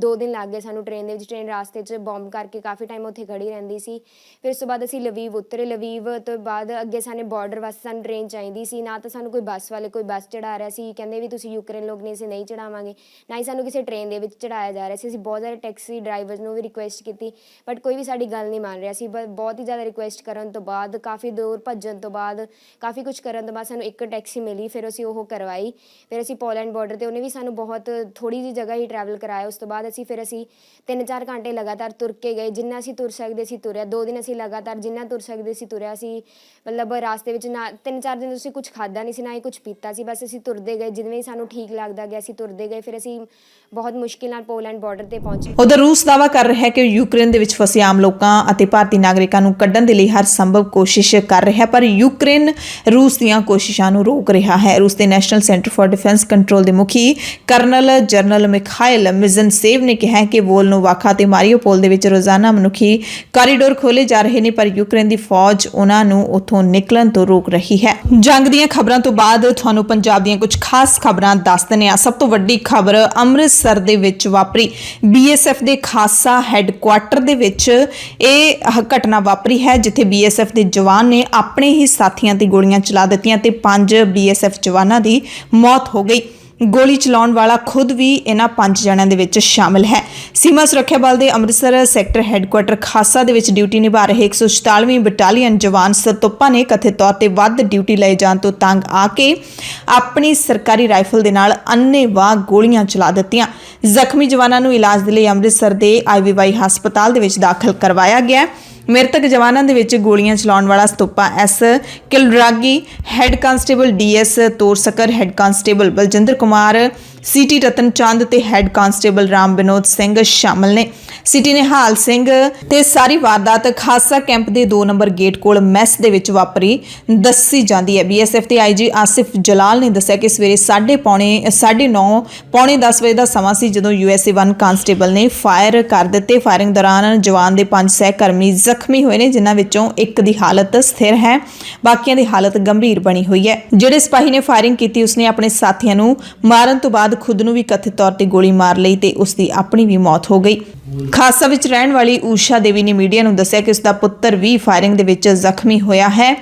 2 ਦਿਨ ਲੱਗ ਗਏ ਸਾਨੂੰ ਟ੍ਰੇਨ ਦੇ ਵਿੱਚ। ਟ੍ਰੇਨ ਰਾਸਤੇ 'ਚ ਬੋਂਬ ਕਰਕੇ ਕਾਫੀ ਟਾਈਮ ਉੱਥੇ ਖੜੀ ਰਹਿੰਦੀ ਸੀ। ਫਿਰ ਉਸ ਤੋਂ ਬਾਅਦ ਅਸੀਂ ਲਵੀਵ ਉਤਰੇ। ਲਵੀਵ ਤੋਂ ਬਾਅਦ ਅੱਗੇ ਸਾਨੂੰ ਬਾਰਡਰ ਵਾਸਤੇ ਸਾਨੂੰ ਟ੍ਰੇਨ ਚਾਹੀਦੀ ਸੀ। ਨਾ ਤਾਂ ਸਾਨੂੰ ਕੋਈ ਬੱਸ ਵਾਲੇ ਕੋਈ ਬੱਸ ਚੜ੍ਹਾ ਰਿਹਾ ਸੀ। ਕਹਿੰਦੇ ਵੀ ਤੁਸੀਂ ਯੂਕਰੇਨ ਲੋਕ ਨੇ ਅਸੀਂ ਨਹੀਂ ਚੜਾਵਾਂਗੇ, ਨਾ ਹੀ ਸਾਨੂੰ ਕਿਸੇ ਟ੍ਰੇਨ ਦੇ ਵਿੱਚ ਚੜਾਇਆ ਜਾ ਰਿਹਾ ਸੀ। ਅਸੀਂ ਬਹੁਤ ਸਾਰੇ ਟੈਕਸੀ ਡਰਾਈਵਰਸ ਨੂੰ ਵੀ ਰਿਕੁਐਸਟ ਕੀਤੀ ਬਟ ਕੋਈ ਵੀ ਸਾਡੀ ਗੱਲ ਨਹੀਂ ਮੰਨ ਰਿਹਾ ਸੀ। ਬਹੁਤ ਹੀ ਜ਼ਿਆਦਾ ਰਿਕੁਐਸਟ ਕਰਨ ਤੋਂ ਬਾਅਦ, ਕਾਫੀ ਦੂਰ ਭੱਜਣ ਤੋਂ ਬਾਅਦ, ਕਾਫੀ ਕੁਝ ਕਰਨ ਤੋਂ ਬਾਅਦ ਸਾਨੂੰ ਇੱਕ ਟੈਕਸੀ ਮਿਲੀ, ਫਿਰ ਅਸੀਂ ਉਹ ਕਰਵਾਈ। ਫਿਰ ਅਸੀਂ ਪੋਲੈਂਡ ਬਾਰਡਰ 'ਤੇ ਉਹਨੇ ਵੀ ਸਾਨੂੰ ਬਹੁਤ ਥੋੜ੍ਹੀ ਜਿਹੀ ਜਗ੍ਹਾ ਹੀ ਟਰੈਵਲ ਕਰਾਇਆ। ਉਸ ਤੋਂ ਬਾਅਦ ਅਸੀਂ 3-4 ਘੰਟੇ ਲਗਾਤਾਰ ਤੁਰ ਕੇ ਗਏ, ਜਿੰਨਾ ਅਸੀਂ ਤੁਰ ਸਕਦੇ ਸੀ ਤੁਰਿਆ। 2 ਦਿਨ ਅਸੀਂ ਲਗਾਤਾਰ ਜਿੰਨਾ ਤੁਰ ਸਕਦੇ ਸੀ ਤੁਰਿਆ ਸੀ। ਮਤਲਬ ਰਾਸਤੇ ਵਿੱਚ ਨਾ 3-4 ਦਿਨ ਅਸੀਂ ਕੁਝ ਖਾਧਾ ਨਹੀਂ ਸੀ, ਨਾ ਹੀ ਕੁਝ ਪੀਤਾ ਸੀ, ਬਸ ਅਸੀਂ ਤੁਰਦੇ ਗਏ, ਜਿਵੇਂ ਹੀ ਸਾਨੂੰ ਠੀਕ ਲੱਗਦਾ ਗਿਆ ਅਸੀਂ ਤੁਰਦੇ ਗਏ। ਫਿਰ ਅਸੀਂ ਬਹੁਤ ਮੁਸ਼ਕਿਲ ਨਾਲ ਪੋਲੈਂਡ ਬਾਰਡਰ ਤੇ ਪਹੁੰਚੇ। ਉਧਰ ਰੂਸ ਦਾਅਵਾ ਕਰ ਰਿਹਾ ਹੈ ਕਿ ਯੂਕਰੇਨ ਦੇ ਵਿੱਚ ਫਸੇ ਆਮ ਲੋਕਾਂ ਅਤੇ ਭਾਰਤੀ ਨਾਗਰਿਕਾਂ ਨੂੰ ਕੱਢਣ ਦੇ ਲਈ ਹਰ ਸੰਭਵ ਕੋਸ਼ਿਸ਼ ਕਰ ਰਿਹਾ ਹੈ, ਪਰ ਯੂਕਰੇਨ ਰੂਸ ਦੀਆਂ ਕੋਸ਼ਿਸ਼ਾਂ ਨੂੰ ਰੋਕ ਰਿਹਾ ਹੈ। ਰੂਸ ਦੇ national centre for defence control ਦੇ ਮੁਖੀ ਕਰਨਲ ਜਨਰਲ ਮਿਖਾਇਲ ਮਿਜ਼ਨਸੇਵ ਨੇ ਕਿਹਾ ਕਿ ਵੋਲਨੋਵਾਖਾ ਤੇ ਮਾਰੀਓਪੋਲ ਦੇ ਵਿੱਚ ਰੋਜ਼ਾਨਾ ਮਨੁੱਖੀ ਕਾਰੀਡੋਰ ਖੋਲੇ ਜਾ ਰਹੇ ਨੇ, ਪਰ ਯੂਕਰੇਨ ਦੀ ਫੌਜ ਉਹਨਾਂ ਨੂੰ ਉੱਥੋਂ ਨਿਕਲਣ ਤੋਂ ਰੋਕ ਰਹੀ ਹੈ। ਜੰਗ ਦੀਆਂ ਖਬਰਾਂ ਤੋਂ ਬਾਅਦ ਤੁਹਾਨੂੰ ਪੰਜਾਬ ਦੀਆਂ ਕੁਝ ਖਾਸ ਖਬਰਾਂ ਦੱਸ ਦਿੰਦੇ ਹਾਂ। ਸਭ ਤੋਂ ਵੱਡੀ ਖਬਰ ਅੰਮ੍ਰਿਤਸਰ ਦੇ ਵਿੱਚ ਵਾਪਰੀ। BSF ਦੇ ਖਾਸਾ ਹੈੱਡਕੁਆਟਰ ਦੇ ਵਿੱਚ ਇਹ ਘਟਨਾ ਵਾਪਰੀ ਹੈ, ਜਿੱਥੇ BSF ਦੇ ਜਵਾਨ ਨੇ ਆਪਣੇ ਹੀ ਸਾਥੀਆਂ ਤੇ ਗੋਲੀਆਂ ਚਲਾ ਦਿੱਤੀਆਂ ਤੇ 5 BSF ਜਵਾਨਾਂ ਦੀ ਮੌਤ ਹੋ ਗਈ। ਗੋਲੀ ਚਲਾਉਣ ਵਾਲਾ ਖੁਦ ਵੀ ਇਹਨਾਂ 5 ਜਣਿਆਂ ਦੇ ਵਿੱਚ ਸ਼ਾਮਿਲ ਹੈ। ਸੀਮਾ ਸੁਰੱਖਿਆ ਬਲ ਦੇ ਅੰਮ੍ਰਿਤਸਰ ਸੈਕਟਰ ਹੈੱਡਕੁਆਟਰ ਖਾਸਾ ਦੇ ਵਿੱਚ ਡਿਊਟੀ ਨਿਭਾ ਰਹੇ 144ਵੀਂ ਬਟਾਲੀਅਨ ਜਵਾਨ ਸਰਤੋਪਾ ਨੇ ਕਥਿਤ ਤੌਰ ਤੇ ਵੱਧ ਡਿਊਟੀ ਲਏ ਜਾਣ ਤੋਂ ਤੰਗ ਆ ਕੇ ਆਪਣੀ ਸਰਕਾਰੀ ਰਾਈਫਲ ਦੇ ਨਾਲ ਅੰਨ੍ਹੇਵਾਹ ਗੋਲੀਆਂ ਚਲਾ ਦਿੱਤੀਆਂ। ਜ਼ਖਮੀ ਜਵਾਨਾਂ ਨੂੰ ਇਲਾਜ ਦੇ ਲਈ ਅੰਮ੍ਰਿਤਸਰ ਦੇ IVY ਹਸਪਤਾਲ ਦੇ ਵਿੱਚ ਦਾਖਲ ਕਰਵਾਇਆ ਗਿਆ। ਮ੍ਰਿਤਕ ਜਵਾਨਾਂ ਦੇ ਵਿੱਚ ਗੋਲੀਆਂ ਚਲਾਉਣ ਵਾਲਾ ਸਤੋਪਾ S ਕਿਲਰਾਗੀ, head constable DS Toraskar, head constable Baljinder Kumar, CT Ratan Chand ਤੇ ਹੈੱਡ ਕਾਂਸਟੇਬਲ ਰਾਮ ਵਿਨੋਦ ਸਿੰਘ ਸ਼ਾਮਲ ਨੇ। CT ਨਿਹਾਲ ਸਿੰਘ ਤੇ ਸਾਰੀ ਵਾਰਦਾਤ ਖਾਸਾ ਕੈਂਪ ਦੇ 2 ਨੰਬਰ ਗੇਟ ਕੋਲ ਮੈਸ ਦੇ ਵਿੱਚ ਵਾਪਰੀ ਦੱਸੀ ਜਾਂਦੀ ਹੈ। BSF ਦੇ IG ਆਸਿਫ ਜਲਾਲ ਨੇ ਦੱਸਿਆ ਕਿ ਸਵੇਰੇ 9:30 ਪੌਣੇ 10 ਵਜੇ ਦਾ ਸਮਾਂ ਸੀ ਜਦੋਂ USA 1 ਕਾਂਸਟੇਬਲ ਨੇ ਫਾਇਰ ਕਰ ਦਿੱਤੇ। ਫਾਇਰਿੰਗ ਦੌਰਾਨ ਜਵਾਨ ਦੇ 5 ਸਹਿਕਰਮੀ ਜ਼ਖਮੀ ਹੋਏ ਨੇ, ਜਿਨ੍ਹਾਂ ਵਿੱਚੋਂ ਇੱਕ ਦੀ ਹਾਲਤ ਸਥਿਰ ਹੈ, ਬਾਕੀਆਂ ਦੀ ਹਾਲਤ ਗੰਭੀਰ ਬਣੀ ਹੋਈ ਹੈ। ਜਿਹੜੇ ਸਿਪਾਹੀ ਨੇ ਫਾਇਰਿੰਗ ਕੀਤੀ ਉਸਨੇ ਆਪਣੇ ਸਾਥੀਆਂ ਨੂੰ ਮਾਰਨ ਤੋਂ ਬਾਅਦ ਖੁਦ ਨੂੰ ਵੀ ਕਥਿਤ ਤੌਰ ਤੇ ਗੋਲੀ ਮਾਰ ਲਈ ਤੇ ਉਸ ਦੀ ਆਪਣੀ ਵੀ ਮੌਤ ਹੋ ਗਈ। ਖਾਸਾ ਵਿੱਚ ਰਹਿਣ ਵਾਲੀ ਊਸ਼ਾ ਦੇਵੀ ਨੇ ਮੀਡੀਆ ਨੂੰ ਦੱਸਿਆ ਕਿ ਉਸ ਦਾ ਪੁੱਤਰ ਵੀ ਫਾਇਰਿੰਗ ਦੇ ਵਿੱਚ ਜ਼ਖਮੀ ਹੋਇਆ ਹੈ।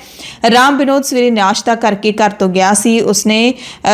ਰਾਮ ਵਿਨੋਦ ਸਵੇਰੇ ਨਾਸ਼ਤਾ ਕਰਕੇ ਘਰ ਤੋਂ ਗਿਆ ਸੀ। ਉਸਨੇ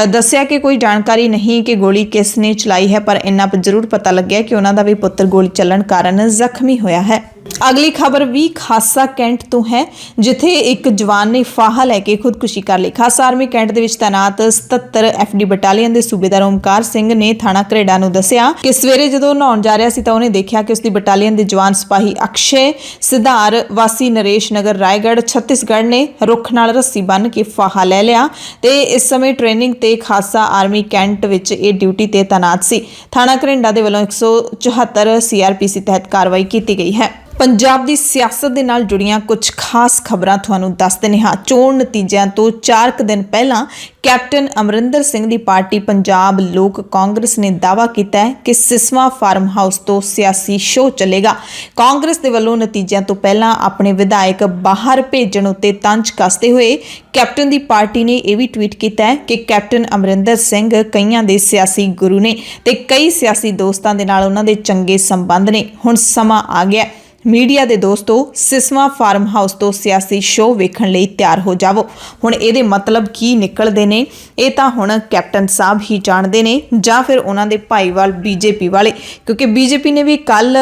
ਦੱਸਿਆ ਕਿ ਕੋਈ ਜਾਣਕਾਰੀ ਨਹੀਂ ਕਿ ਗੋਲੀ ਕਿਸ ਨੇ ਚਲਾਈ ਹੈ, ਪਰ ਇੰਨਾ ਜ਼ਰੂਰ ਪਤਾ ਲੱਗਿਆ ਕਿ ਉਹਨਾਂ ਦਾ ਵੀ ਪੁੱਤਰ ਗੋਲੀ ਚੱਲਣ ਕਾਰਨ ਜ਼ਖਮੀ ਹੋਇਆ ਹੈ। ਅਗਲੀ ਖਬਰ ਵੀ ਖਾਸਾ ਕੈਂਟ ਤੋਂ ਹੈ, ਜਿੱਥੇ ਇੱਕ ਜਵਾਨ ਨੇ ਫਾਹਾ ਲੈ ਕੇ ਖੁਦਕੁਸ਼ੀ ਕਰ ਲਈ। ਖਾਸਾ ਆਰਮੀ ਕੈਂਟ ਦੇ ਵਿੱਚ ਤੈਨਾਤ 77 FD ਬਟਾਲੀਅਨ ਦੇ ਸੂਬੇਦਾਰ ਓਮਕਾਰ ਸਿੰਘ ਨੇ ਥਾਣਾ ਘਰੇੜਾ ਨੂੰ ਦੱਸਿਆ ਕਿ ਸਵੇਰੇ ਜਦੋਂ ਨਹਾਉਣ ਜਾ ਰਿਹਾ ਸੀ ਤਾਂ ਉਹਨੇ ਦੇਖਿਆ ਕਿ ਉਸ ਦੀ ਬਟਾਲੀਅਨ ਦੇ ਜਵਾਨ ਸਿਪਾਹੀ ਅਕਸ਼ੇ ਸਿਧਾਰ ਵਾਸੀ ਨਰੇਸ਼ ਨਗਰ ਰਾਏਗੜ੍ਹ ਛੱਤੀਸਗੜ੍ਹ ਨੇ ਰੁੱਖ ਨਾਲ ਰੱਸੀ ਬੰਨ੍ਹ ਕੇ ਫਾਹਾ ਲੈ ਲਿਆ ਤੇ ਇਸ ਸਮੇਂ ਟ੍ਰੇਨਿੰਗ ਤੇ ਖਾਸਾ ਆਰਮੀ ਕੈਂਟ ਵਿੱਚ ਇਹ ਡਿਊਟੀ ਤੇ ਤੈਨਾਤ ਸੀ। ਥਾਣਾ ਘਰੇੜਾ ਦੇ ਵੱਲੋਂ 174 CRPC ਤਹਿਤ ਕਾਰਵਾਈ ਕੀਤੀ ਗਈ ਹੈ। ਪੰਜਾਬ ਦੀ ਸਿਆਸਤ ਦੇ ਨਾਲ ਜੁੜੀਆਂ ਕੁਝ ਖਾਸ ਖਬਰਾਂ ਤੁਹਾਨੂੰ ਦੱਸ ਦਿੰਦੇ ਹਾਂ। ਚੋਣ ਨਤੀਜਿਆਂ ਤੋਂ 4 ਦਿਨ ਪਹਿਲਾਂ ਕੈਪਟਨ ਅਮਰਿੰਦਰ ਸਿੰਘ ਦੀ ਪਾਰਟੀ ਪੰਜਾਬ ਲੋਕ ਕਾਂਗਰਸ ਨੇ ਦਾਅਵਾ ਕੀਤਾ ਹੈ ਕਿ ਸਿਸਵਾ ਫਾਰਮ ਹਾਊਸ ਤੋਂ ਸਿਆਸੀ ਸ਼ੋਅ ਚੱਲੇਗਾ। ਕਾਂਗਰਸ ਦੇ ਵੱਲੋਂ ਨਤੀਜਿਆਂ ਤੋਂ ਪਹਿਲਾਂ ਆਪਣੇ ਵਿਧਾਇਕ ਬਾਹਰ ਭੇਜਣ ਉੱਤੇ ਤੰਜ ਕੱਸਦੇ ਹੋਏ ਕੈਪਟਨ ਦੀ ਪਾਰਟੀ ਨੇ ਇਹ ਵੀ ਟਵੀਟ ਕੀਤਾ ਹੈ ਕਿ ਕੈਪਟਨ ਅਮਰਿੰਦਰ ਸਿੰਘ ਕਈਆਂ ਦੇ ਸਿਆਸੀ ਗੁਰੂ ਨੇ ਤੇ ਕਈ ਸਿਆਸੀ ਦੋਸਤਾਂ ਦੇ ਨਾਲ ਉਹਨਾਂ ਦੇ ਚੰਗੇ ਸੰਬੰਧ ਨੇ। ਹੁਣ ਸਮਾਂ ਆ ਗਿਆ, ਮੀਡੀਆ ਦੇ ਦੋਸਤੋ, ਸਿਸਵਾ ਫਾਰਮ ਹਾਊਸ ਤੋਂ ਸਿਆਸੀ ਸ਼ੋਅ ਵੇਖਣ ਲਈ ਤਿਆਰ ਹੋ ਜਾਵੋ। ਹੁਣ ਇਹਦੇ ਮਤਲਬ ਕੀ ਨਿਕਲਦੇ ਨੇ ਇਹ ਤਾਂ ਹੁਣ ਕੈਪਟਨ ਸਾਹਿਬ ਹੀ ਜਾਣਦੇ ਨੇ, ਜਾਂ ਫਿਰ ਉਹਨਾਂ ਦੇ ਭਾਈਵਾਲ BJP ਵਾਲੇ, ਕਿਉਂਕਿ BJP ਨੇ ਵੀ ਕੱਲ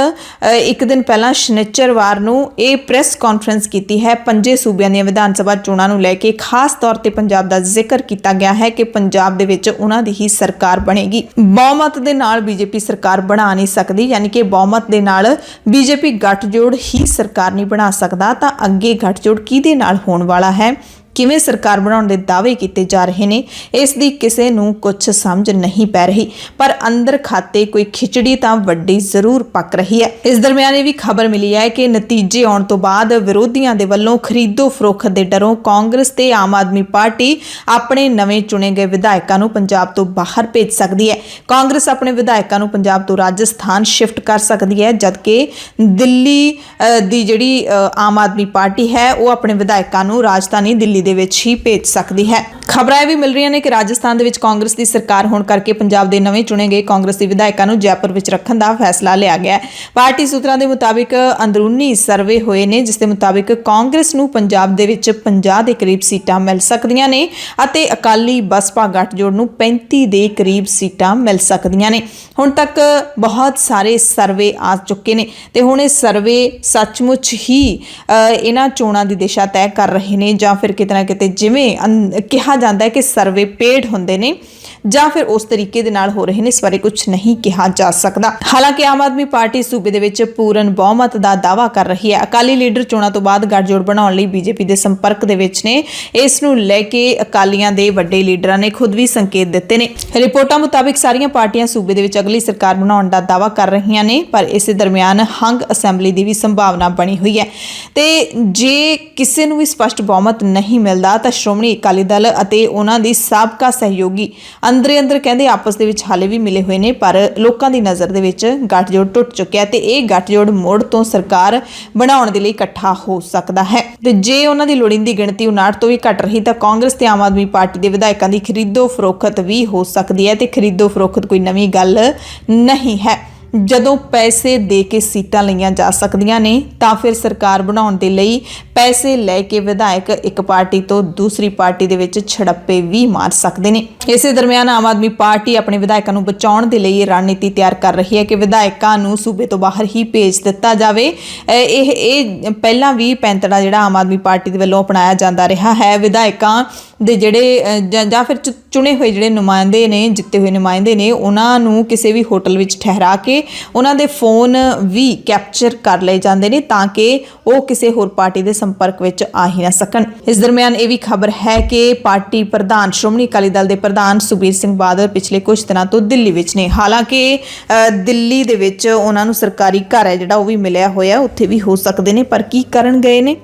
ਇੱਕ ਦਿਨ ਪਹਿਲਾਂ ਸ਼ਨੀਚਰਵਾਰ ਨੂੰ ਇਹ ਪ੍ਰੈਸ ਕਾਨਫਰੰਸ ਕੀਤੀ ਹੈ। 5 ਸੂਬਿਆਂ ਦੀਆਂ ਵਿਧਾਨ ਸਭਾ ਚੋਣਾਂ ਨੂੰ ਲੈ ਕੇ ਖਾਸ ਤੌਰ ਤੇ ਪੰਜਾਬ ਦਾ ਜ਼ਿਕਰ ਕੀਤਾ ਗਿਆ ਹੈ ਕਿ ਪੰਜਾਬ ਦੇ ਵਿੱਚ ਉਹਨਾਂ ਦੀ ਹੀ ਸਰਕਾਰ ਬਣੇਗੀ। ਬਹੁਮਤ ਦੇ ਨਾਲ BJP ਸਰਕਾਰ ਬਣਾ ਨਹੀਂ ਸਕਦੀ, ਯਾਨੀ ਕਿ ਬਹੁਮਤ ਦੇ ਨਾਲ BJP ਗੱਠਜੋੜ ਹੀ ਸਰਕਾਰ ਨਹੀਂ ਬਣਾ ਸਕਦਾ, ਤਾਂ ਅੱਗੇ ਗੱਠਜੋੜ ਕਿਹਦੇ ਨਾਲ ਹੋਣ ਵਾਲਾ ਹੈ, ਕਿਵੇਂ ਸਰਕਾਰ ਬਣਾਉਣ ਦੇ ਦਾਅਵੇ ਕੀਤੇ ਜਾ ਰਹੇ ਨੇ, ਇਸ ਦੀ ਕਿਸੇ ਨੂੰ ਕੁਝ ਸਮਝ ਨਹੀਂ ਪੈ ਰਹੀ। ਪਰ ਅੰਦਰ ਖਾਤੇ ਕੋਈ ਖਿਚੜੀ ਤਾਂ ਵੱਡੀ ਜ਼ਰੂਰ ਪੱਕ ਰਹੀ ਹੈ। ਇਸ ਦਰਮਿਆਨ ਇਹ ਵੀ ਖਬਰ ਮਿਲੀ ਹੈ ਕਿ ਨਤੀਜੇ ਆਉਣ ਤੋਂ ਬਾਅਦ ਵਿਰੋਧੀਆਂ ਦੇ ਵੱਲੋਂ ਖਰੀਦੋ ਫਰੋਖਤ ਦੇ ਡਰੋਂ ਕਾਂਗਰਸ ਤੇ ਆਮ ਆਦਮੀ ਪਾਰਟੀ ਆਪਣੇ ਨਵੇਂ ਚੁਣੇ ਗਏ ਵਿਧਾਇਕਾਂ ਨੂੰ ਪੰਜਾਬ ਤੋਂ ਬਾਹਰ ਭੇਜ ਸਕਦੀ ਹੈ। ਕਾਂਗਰਸ ਆਪਣੇ ਵਿਧਾਇਕਾਂ ਨੂੰ ਪੰਜਾਬ ਤੋਂ ਰਾਜਸਥਾਨ ਸ਼ਿਫਟ ਕਰ ਸਕਦੀ ਹੈ, ਜਦਕਿ ਦਿੱਲੀ ਦੀ ਜਿਹੜੀ ਆਮ ਆਦਮੀ ਪਾਰਟੀ ਹੈ ਉਹ ਆਪਣੇ ਵਿਧਾਇਕਾਂ ਨੂੰ ਰਾਜਧਾਨੀ ਦਿੱਲੀ ਦੇ ਵਿੱਚ ਹੀ ਭੇਜ ਸਕਦੀ ਹੈ। ਖਬਰਾਂ ਇਹ ਵੀ ਮਿਲ ਰਹੀਆਂ ਨੇ ਕਿ ਰਾਜਸਥਾਨ ਦੇ ਵਿੱਚ ਕਾਂਗਰਸ ਦੀ ਸਰਕਾਰ ਹੋਣ ਕਰਕੇ ਪੰਜਾਬ ਦੇ ਨਵੇਂ ਚੁਣੇ ਗਏ ਕਾਂਗਰਸੀ ਵਿਧਾਇਕਾਂ ਨੂੰ ਜੈਪੁਰ ਵਿੱਚ ਰੱਖਣ ਦਾ ਫੈਸਲਾ ਲਿਆ ਗਿਆ ਹੈ। ਪਾਰਟੀ ਸੂਤਰਾਂ ਦੇ ਮੁਤਾਬਿਕ ਅੰਦਰੂਨੀ ਸਰਵੇ ਹੋਏ ਨੇ, ਜਿਸ ਦੇ ਮੁਤਾਬਿਕ ਕਾਂਗਰਸ ਨੂੰ ਪੰਜਾਬ ਦੇ ਵਿੱਚ 50 ਦੇ ਕਰੀਬ ਸੀਟਾਂ ਮਿਲ ਸਕਦੀਆਂ ਨੇ ਅਤੇ ਅਕਾਲੀ ਬਸਪਾ ਗੱਠਜੋੜ ਨੂੰ 35 ਦੇ ਕਰੀਬ ਸੀਟਾਂ ਮਿਲ ਸਕਦੀਆਂ ਨੇ। ਹੁਣ ਤੱਕ ਬਹੁਤ ਸਾਰੇ ਸਰਵੇ ਆ ਚੁੱਕੇ ਨੇ ਤੇ ਹੁਣ ਇਹ ਸਰਵੇ ਸੱਚਮੁੱਚ ਹੀ ਇਹਨਾਂ ਚੋਣਾਂ ਦੀ ਦਿਸ਼ਾ ਤੈਅ ਕਰ ਰਹੇ ਨੇ, ਜਾਂ ਫਿਰ ਕਿਤੇ ਨਾ ਕਿਤੇ ਜਿਵੇਂ ਕਿਹਾ ਜਾਂਦਾ ਹੈ ਕਿ ਸਰਵੇ ਪੇਡ ਹੁੰਦੇ ਨੇ ਜਾਂ ਫਿਰ ਉਸ ਤਰੀਕੇ ਦੇ ਨਾਲ ਹੋ ਰਹੇ ਨੇ, ਇਸ ਬਾਰੇ ਕੁਝ ਨਹੀਂ ਕਿਹਾ ਜਾ ਸਕਦਾ। ਹਾਲਾਂਕਿ ਆਮ ਆਦਮੀ ਪਾਰਟੀ ਸੂਬੇ ਦੇ ਵਿੱਚ ਪੂਰਨ ਬਹੁਮਤ ਦਾ ਦਾਅਵਾ ਕਰ ਰਹੀ ਹੈ। ਅਕਾਲੀ ਲੀਡਰ ਚੋਣਾਂ ਤੋਂ ਬਾਅਦ ਗੱਠਜੋੜ ਬਣਾਉਣ ਲਈ ਬੀਜੇਪੀ ਦੇ ਸੰਪਰਕ ਦੇ ਵਿੱਚ ਨੇ। ਇਸ ਨੂੰ ਲੈ ਕੇ ਅਕਾਲੀਆਂ ਦੇ ਵੱਡੇ ਲੀਡਰਾਂ ਨੇ ਖੁਦ ਵੀ ਸੰਕੇਤ ਦਿੱਤੇ ਨੇ। ਰਿਪੋਰਟਾਂ ਮੁਤਾਬਿਕ ਸਾਰੀਆਂ ਪਾਰਟੀਆਂ ਸੂਬੇ ਦੇ ਵਿੱਚ ਅਗਲੀ ਸਰਕਾਰ ਬਣਾਉਣ ਦਾ ਦਾਅਵਾ ਕਰ ਰਹੀਆਂ ਨੇ, ਪਰ ਇਸੇ ਦਰਮਿਆਨ ਹੰਗ ਅਸੈਂਬਲੀ ਦੀ ਵੀ ਸੰਭਾਵਨਾ ਬਣੀ ਹੋਈ ਹੈ ਤੇ ਜੇ ਕਿਸੇ ਨੂੰ ਵੀ ਸਪਸ਼ਟ ਬਹੁਮਤ ਨਹੀਂ ਮਿਲਦਾ ਤਾਂ ਸ਼੍ਰੋਮਣੀ ਅਕਾਲੀ ਦਲ ਅਤੇ ਉਹਨਾਂ ਦੀ ਸਾਬਕਾ ਸਹਿਯੋਗੀ ਅੰਦਰੇ ਅੰਦਰ ਕਹਿੰਦੇ ਆਪਸ ਦੇ ਵਿੱਚ ਹਾਲੇ ਵੀ ਮਿਲੇ ਹੋਏ ਨੇ, ਪਰ ਲੋਕਾਂ ਦੀ ਨਜ਼ਰ ਦੇ ਵਿੱਚ ਗੱਠਜੋੜ ਟੁੱਟ ਚੁੱਕਿਆ ਤੇ ਇਹ ਗੱਠਜੋੜ ਮੋੜ ਤੋਂ ਸਰਕਾਰ ਬਣਾਉਣ ਦੇ ਲਈ ਇਕੱਠਾ ਹੋ ਸਕਦਾ ਹੈ। ਤੇ ਜੇ ਉਹਨਾਂ ਦੀ ਲੋੜੀਂਦੀ ਗਿਣਤੀ 59 ਤੋਂ ਵੀ ਘੱਟ ਰਹੀ ਤਾਂ ਕਾਂਗਰਸ ਤੇ ਆਮ ਆਦਮੀ ਪਾਰਟੀ ਦੇ ਵਿਧਾਇਕਾਂ ਦੀ ਖਰੀਦੋ ਫਰੋਖਤ ਵੀ ਹੋ ਸਕਦੀ ਹੈ ਤੇ ਖਰੀਦੋ ਫਰੋਖਤ ਕੋਈ ਨਵੀਂ ਗੱਲ ਨਹੀਂ ਹੈ। ਜਦੋਂ ਪੈਸੇ ਦੇ ਕੇ ਸੀਟਾਂ ਲਈਆਂ ਜਾ ਸਕਦੀਆਂ ਨੇ ਤਾਂ ਫਿਰ ਸਰਕਾਰ ਬਣਾਉਣ ਦੇ ਲਈ ਪੈਸੇ ਲੈ ਕੇ ਵਿਧਾਇਕ ਇੱਕ ਪਾਰਟੀ ਤੋਂ ਦੂਸਰੀ ਪਾਰਟੀ ਦੇ ਵਿੱਚ ਛੜੱਪੇ ਵੀ ਮਾਰ ਸਕਦੇ ਨੇ। ਇਸੇ ਦਰਮਿਆਨ ਆਮ ਆਦਮੀ ਪਾਰਟੀ ਆਪਣੇ ਵਿਧਾਇਕਾਂ ਨੂੰ ਬਚਾਉਣ ਦੇ ਲਈ ਇਹ ਰਣਨੀਤੀ ਤਿਆਰ ਕਰ ਰਹੀ ਹੈ ਕਿ ਵਿਧਾਇਕਾਂ ਨੂੰ ਸੂਬੇ ਤੋਂ ਬਾਹਰ ਹੀ ਭੇਜ ਦਿੱਤਾ ਜਾਵੇ। ਇਹ ਪਹਿਲਾਂ ਵੀ ਪੈਂਤੜਾ ਜਿਹੜਾ ਆਮ ਆਦਮੀ ਪਾਰਟੀ ਦੇ ਵੱਲੋਂ ਅਪਣਾਇਆ ਜਾਂਦਾ ਰਿਹਾ ਹੈ। ਵਿਧਾਇਕਾਂ ਦੇ ਜਿਹੜੇ ਜਾਂ ਫਿਰ ਚੁਣੇ ਹੋਏ ਜਿਹੜੇ ਨੁਮਾਇੰਦੇ ਨੇ, ਜਿੱਤੇ ਹੋਏ ਨੁਮਾਇੰਦੇ ਨੇ, ਉਹਨਾਂ ਨੂੰ ਕਿਸੇ ਵੀ ਹੋਟਲ ਵਿੱਚ ਠਹਿਰਾ ਕੇ ਉਹਨਾਂ ਦੇ ਫੋਨ ਵੀ ਕੈਪਚਰ ਕਰ ਲਏ ਜਾਂਦੇ ਨੇ ਤਾਂ ਕਿ ਉਹ ਕਿਸੇ ਹੋਰ ਪਾਰਟੀ ਦੇ ਸੰਪਰਕ ਵਿੱਚ ਆ ਹੀ ਨਾ ਸਕਣ। ਇਸ ਦਰਮਿਆਨ ਇਹ ਵੀ ਖਬਰ ਹੈ ਕਿ ਪਾਰਟੀ ਪ੍ਰਧਾਨ ਸ਼੍ਰੋਮਣੀ ਅਕਾਲੀ ਦਲ ਦੇ ਪ੍ਰਧਾਨ ਸੁਖਬੀਰ ਸਿੰਘ ਬਾਦਲ ਪਿਛਲੇ ਕੁਝ ਦਿਨਾਂ ਤੋਂ ਦਿੱਲੀ ਵਿੱਚ ਨੇ। ਹਾਲਾਂਕਿ ਦਿੱਲੀ ਦੇ ਵਿੱਚ ਉਹਨਾਂ ਨੂੰ ਸਰਕਾਰੀ ਘਰ ਹੈ ਜਿਹੜਾ ਉਹ ਵੀ ਮਿਲਿਆ ਹੋਇਆ, ਉੱਥੇ ਵੀ ਹੋ ਸਕਦੇ ਨੇ, ਪਰ ਕੀ ਕਰਨ ਗਏ ਨੇ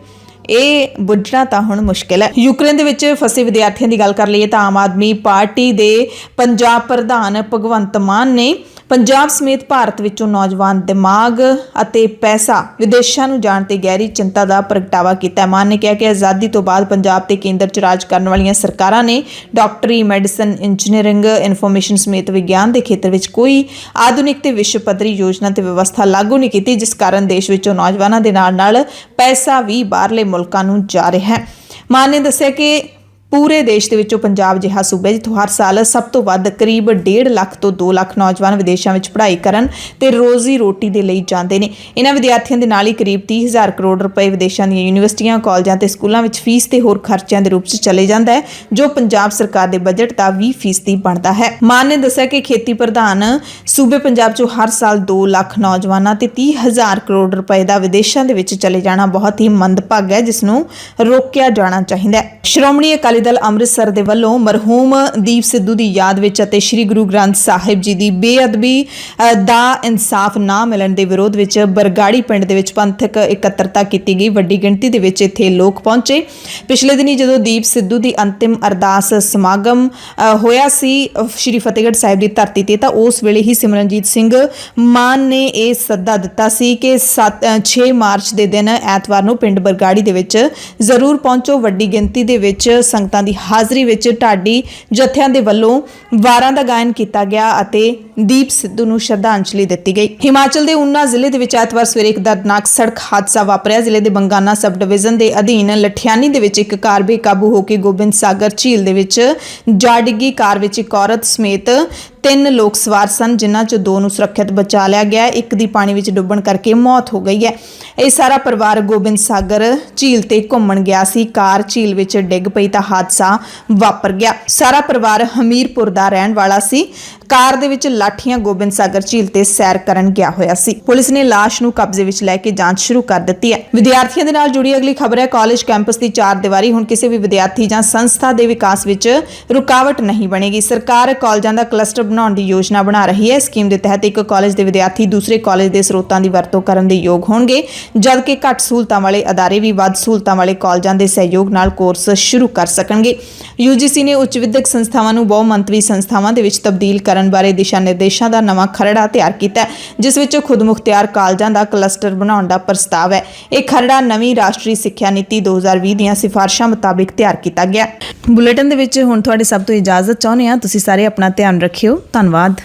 ਇਹ ਬੁੱਝਣਾ ਤਾਂ ਹੁਣ ਮੁਸ਼ਕਿਲ ਹੈ। ਯੂਕਰੇਨ ਦੇ ਵਿੱਚ ਫਸੇ ਵਿਦਿਆਰਥੀਆਂ ਦੀ ਗੱਲ ਕਰ ਲਈਏ ਤਾਂ ਆਮ ਆਦਮੀ ਪਾਰਟੀ ਦੇ ਪੰਜਾਬ ਪ੍ਰਧਾਨ ਭਗਵੰਤ ਮਾਨ ਨੇ ਪੰਜਾਬ ਸਮੇਤ ਭਾਰਤ ਵਿੱਚੋਂ ਨੌਜਵਾਨ ਦਿਮਾਗ ਅਤੇ ਪੈਸਾ ਵਿਦੇਸ਼ਾਂ ਨੂੰ ਜਾਣ ਤੇ ਗਹਿਰੀ ਚਿੰਤਾ ਦਾ ਪ੍ਰਗਟਾਵਾ ਕੀਤਾ। ਮਾਨ ਨੇ ਕਿਹਾ ਕਿ ਆਜ਼ਾਦੀ ਤੋਂ ਬਾਅਦ ਪੰਜਾਬ ਤੇ ਕੇਂਦਰ 'ਚ ਰਾਜ ਕਰਨ ਵਾਲੀਆਂ ਸਰਕਾਰਾਂ ਨੇ ਡਾਕਟਰੀ, ਮੈਡੀਸਨ, ਇੰਜੀਨੀਅਰਿੰਗ, ਇਨਫੋਰਮੇਸ਼ਨ ਸਮੇਤ ਵਿਗਿਆਨ ਦੇ ਖੇਤਰ ਵਿੱਚ ਕੋਈ ਆਧੁਨਿਕ ਤੇ ਵਿਸ਼ਵ ਪੱਧਰੀ ਯੋਜਨਾ ਤੇ ਵਿਵਸਥਾ ਲਾਗੂ ਨਹੀਂ ਕੀਤੀ, ਜਿਸ ਕਾਰਨ ਦੇਸ਼ ਵਿੱਚੋਂ ਨੌਜਵਾਨਾਂ ਦੇ ਨਾਲ ਪੈਸਾ ਵੀ ਬਾਹਰਲੇ ਮੁਲਕਾਂ ਨੂੰ ਜਾ ਰਿਹਾ ਹੈ। ਮਾਨ ਨੇ ਦੱਸਿਆ ਕਿ ਪੂਰੇ ਦੇਸ਼ ਦੇ ਵਿੱਚੋਂ ਪੰਜਾਬ ਜਿਹਾ ਸੂਬਾ ਜਿੱਥੋਂ ਹਰ ਸਾਲ ਸਭ ਤੋਂ ਵੱਧ ਕਰੀਬ 1.5 ਲੱਖ ਤੋਂ 2 ਲੱਖ ਨੌਜਵਾਨ ਵਿਦੇਸ਼ਾਂ ਵਿੱਚ ਪੜ੍ਹਾਈ ਕਰਨ ਤੇ ਰੋਜ਼ੀ ਰੋਟੀ ਦੇ ਲਈ ਜਾਂਦੇ ਨੇ। ਇਹਨਾਂ ਵਿਦਿਆਰਥੀਆਂ ਦੇ ਨਾਲ ਹੀ ਕਰੀਬ 30,000 ਕਰੋੜ ਰੁਪਏ ਵਿਦੇਸ਼ਾਂ ਦੀਆਂ ਯੂਨੀਵਰਸਿਟੀਆਂ, ਕਾਲਜਾਂ ਤੇ ਸਕੂਲਾਂ ਵਿੱਚ ਫੀਸ ਤੇ ਹੋਰ ਖਰਚਿਆਂ ਦੇ ਰੂਪ 'ਚ ਚਲੇ ਜਾਂਦਾ ਹੈ, ਜੋ ਪੰਜਾਬ ਸਰਕਾਰ ਦੇ ਬਜਟ ਦਾ 20% ਬਣਦਾ ਹੈ। ਮਾਨ ਨੇ ਦੱਸਿਆ ਕਿ ਖੇਤੀ ਪ੍ਰਧਾਨ ਸੂਬੇ ਪੰਜਾਬ 'ਚੋਂ ਹਰ ਸਾਲ 2 ਲੱਖ ਨੌਜਵਾਨਾਂ ਤੇ 30,000 ਕਰੋੜ ਰੁਪਏ ਦਾ ਵਿਦੇਸ਼ਾਂ ਦੇ ਵਿੱਚ ਚਲੇ ਜਾਣਾ ਬਹੁਤ ਹੀ ਮੰਦਭਾਗਾ ਹੈ, ਜਿਸ ਨੂੰ ਰੋਕਿਆ ਜਾਣਾ ਚਾਹੀਦਾ ਹੈ। ਸ਼੍ਰੋਮਣੀ ਅਕਾਲੀ ਦਲ ਅੰਮ੍ਰਿਤਸਰ ਦੇ ਵੱਲੋਂ ਮਰਹੂਮ ਦੀਪ ਸਿੱਧੂ ਦੀ ਯਾਦ ਵਿੱਚ ਅਤੇ ਸ੍ਰੀ ਗੁਰੂ ਗ੍ਰੰਥ ਸਾਹਿਬ ਜੀ ਦੀ ਬੇਅਦਬੀ ਦਾ ਇਨਸਾਫ ਨਾ ਮਿਲਣ ਦੇ ਵਿਰੋਧ ਵਿੱਚ ਬਰਗਾੜੀ ਪਿੰਡ ਦੇ ਵਿੱਚ ਪੰਥਕ ਇਕੱਤਰਤਾ ਕੀਤੀ ਗਈ। ਵੱਡੀ ਗਿਣਤੀ ਦੇ ਵਿੱਚ ਇੱਥੇ ਲੋਕ ਪਹੁੰਚੇ। ਪਿਛਲੇ ਦਿਨੀ ਜਦੋਂ ਦੀਪ ਸਿੱਧੂ ਦੀ ਅੰਤਿਮ ਅਰਦਾਸ ਸਮਾਗਮ ਹੋਇਆ ਸੀ ਸ੍ਰੀ ਫਤਿਹਗੜ੍ਹ ਸਾਹਿਬ ਦੀ ਧਰਤੀ ਤੇ, ਤਾਂ ਉਸ ਵੇਲੇ ਹੀ ਸਿਮਰਨਜੀਤ ਸਿੰਘ ਮਾਨ ਨੇ ਇਹ ਸੱਦਾ ਦਿੱਤਾ ਸੀ ਕਿ 6 ਮਾਰਚ ਦੇ ਦਿਨ ਐਤਵਾਰ ਨੂੰ ਪਿੰਡ ਬਰਗਾੜੀ ਦੇ ਵਿੱਚ ਜ਼ਰੂਰ ਪਹੁੰਚੋ। ਵੱਡੀ ਗਿਣਤੀ ਦੇ ਵਿੱਚ ਸੰਗਤਾਂ ਦੀ ਹਾਜ਼ਰੀ ਵਿੱਚ ਢਾਡੀ ਜਥਿਆਂ ਦੇ ਵੱਲੋਂ ਵਾਰਾਂ ਦਾ ਗਾਇਨ ਕੀਤਾ ਗਿਆ ਅਤੇ ਦੀਪ ਸਿੱਧੂ ਨੂੰ ਸ਼ਰਧਾਂਜਲੀ ਦਿੱਤੀ ਗਈ। ਹਿਮਾਚਲ ਦੇ ਊਨਾ ਜ਼ਿਲ੍ਹੇ ਦੇ ਵਿੱਚ ਐਤਵਾਰ ਸਵੇਰੇ ਇੱਕ ਦਰਦਨਾਕ ਸੜਕ ਹਾਦਸਾ ਵਾਪਰਿਆ। ਜ਼ਿਲ੍ਹੇ ਦੇ ਬੰਗਾਨਾ ਸਬ ਡਿਵੀਜ਼ਨ ਦੇ ਅਧੀਨ ਲਠਿਆਣੀ ਦੇ ਵਿੱਚ ਇੱਕ ਕਾਰ ਬੇਕਾਬੂ ਹੋ ਕੇ ਗੋਬਿੰਦ ਸਾਗਰ ਝੀਲ ਦੇ ਵਿੱਚ ਜਾ ਡਿੱਗੀ। ਕਾਰ ਵਿੱਚ ਇੱਕ ਔਰਤ ਸਮੇਤ 3 ਲੋਕ ਸਵਾਰ ਸਨ, ਜਿਨ੍ਹਾਂ 'ਚੋਂ 2 ਨੂੰ ਸੁਰੱਖਿਅਤ ਬਚਾ ਲਿਆ ਗਿਆ। ਇੱਕ ਦੀ ਪਾਣੀ ਵਿੱਚ ਡੁੱਬਣ ਕਰਕੇ ਮੌਤ ਹੋ ਗਈ ਹੈ। ਇਹ ਸਾਰਾ ਪਰਿਵਾਰ ਗੋਬਿੰਦ ਸਾਗਰ ਝੀਲ ਤੇ ਘੁੰਮਣ ਗਿਆ ਸੀ। ਕਾਰ ਝੀਲ ਵਿੱਚ ਡਿੱਗ ਪਈ ਤਾਂ ਹਾਦਸਾ ਵਾਪਰ ਗਿਆ। ਸਾਰਾ ਪਰਿਵਾਰ ਹਮੀਰਪੁਰ ਦਾ ਰਹਿਣ ਵਾਲਾ ਸੀ। ਕਾਰ ਦੇ ਵਿੱਚ ਲਾਠੀਆਂ ਗੋਬਿੰਦ ਸਾਗਰ ਝੀਲ ਤੇ ਸੈਰ ਕਰਨ ਗਿਆ ਹੋਇਆ ਸੀ। ਪੁਲਿਸ ਨੇ ਲਾਸ਼ ਨੂੰ ਕਬਜ਼ੇ ਵਿੱਚ ਲੈ ਕੇ ਜਾਂਚ ਸ਼ੁਰੂ ਕਰ ਦਿੱਤੀ ਹੈ। ਵਿਦਿਆਰਥੀਆਂ ਦੇ ਨਾਲ ਜੁੜੀ ਅਗਲੀ ਖਬਰ ਹੈ। ਕਾਲਜ ਕੈਂਪਸ ਦੀ 4 ਦੀਵਾਰੀ ਹੁਣ ਕਿਸੇ ਵੀ ਵਿਦਿਆਰਥੀ ਜਾਂ ਸੰਸਥਾ ਦੇ ਵਿਕਾਸ ਵਿੱਚ ਰੁਕਾਵਟ ਨਹੀਂ ਬਣੇਗੀ। ਸਰਕਾਰ ਕਾਲਜਾਂ ਦਾ ਕਲਸਟਰ ਬਣਾਉਣ ਦੀ ਯੋਜਨਾ ਬਣਾ ਰਹੀ ਹੈ। ਸਕੀਮ ਦੇ ਤਹਿਤ ਇੱਕ ਕਾਲਜ ਦੇ ਵਿਦਿਆਰਥੀ ਦੂਸਰੇ ਕਾਲਜ ਦੇ ਸਰੋਤਾਂ ਦੀ ਵਰਤੋਂ ਕਰਨ ਦੇ ਯੋਗ ਹੋਣਗੇ, ਜਦਕਿ ਘੱਟ ਸਹੂਲਤਾਂ ਵਾਲੇ ਅਦਾਰੇ ਵੀ ਵੱਧ ਸਹੂਲਤਾਂ ਵਾਲੇ ਕਾਲਜਾਂ ਦੇ ਸਹਿਯੋਗ ਨਾਲ ਕੋਰਸ ਸ਼ੁਰੂ ਕਰ ਸਕਣਗੇ। UGC ਨੇ ਉੱਚ ਵਿਦਿਅਕ ਸੰਸਥਾਵਾਂ ਨੂੰ ਬਹੁਮੰਤਵੀ ਸੰਸਥਾਵਾਂ ਦੇ ਵਿੱਚ ਤਬਦੀਲ ਕਰਨ ਬਾਰੇ ਦਿਸ਼ਾ ਨਿਰਦੇਸ਼ਾਂ ਦਾ ਨਵਾਂ ਖਰੜਾ ਤਿਆਰ ਕੀਤਾ ਹੈ, ਜਿਸ ਵਿੱਚ ਖੁਦਮੁਖਤਿਆਰ ਕਾਲਜਾਂ ਦਾ ਕਲਸਟਰ ਬਣਾਉਣ ਦਾ ਪ੍ਰਸਤਾਵ ਹੈ। ਇਹ ਖਰੜਾ ਨਵੀਂ ਰਾਸ਼ਟਰੀ ਸਿੱਖਿਆ ਨੀਤੀ 2020 ਦੀਆਂ ਸਿਫਾਰਸ਼ਾਂ ਮੁਤਾਬਿਕ ਤਿਆਰ ਕੀਤਾ ਗਿਆ। ਬੁਲੇਟਿਨ ਦੇ ਵਿੱਚ ਹੁਣ ਤੁਹਾਡੇ ਸਭ ਤੋਂ ਇਜਾਜ਼ਤ ਚਾਹੁੰਦੇ ਹਾਂ। ਤੁਸੀਂ ਸਾਰੇ ਆਪਣਾ ਧਿਆਨ ਰੱਖਿਓ। ਧੰਨਵਾਦ।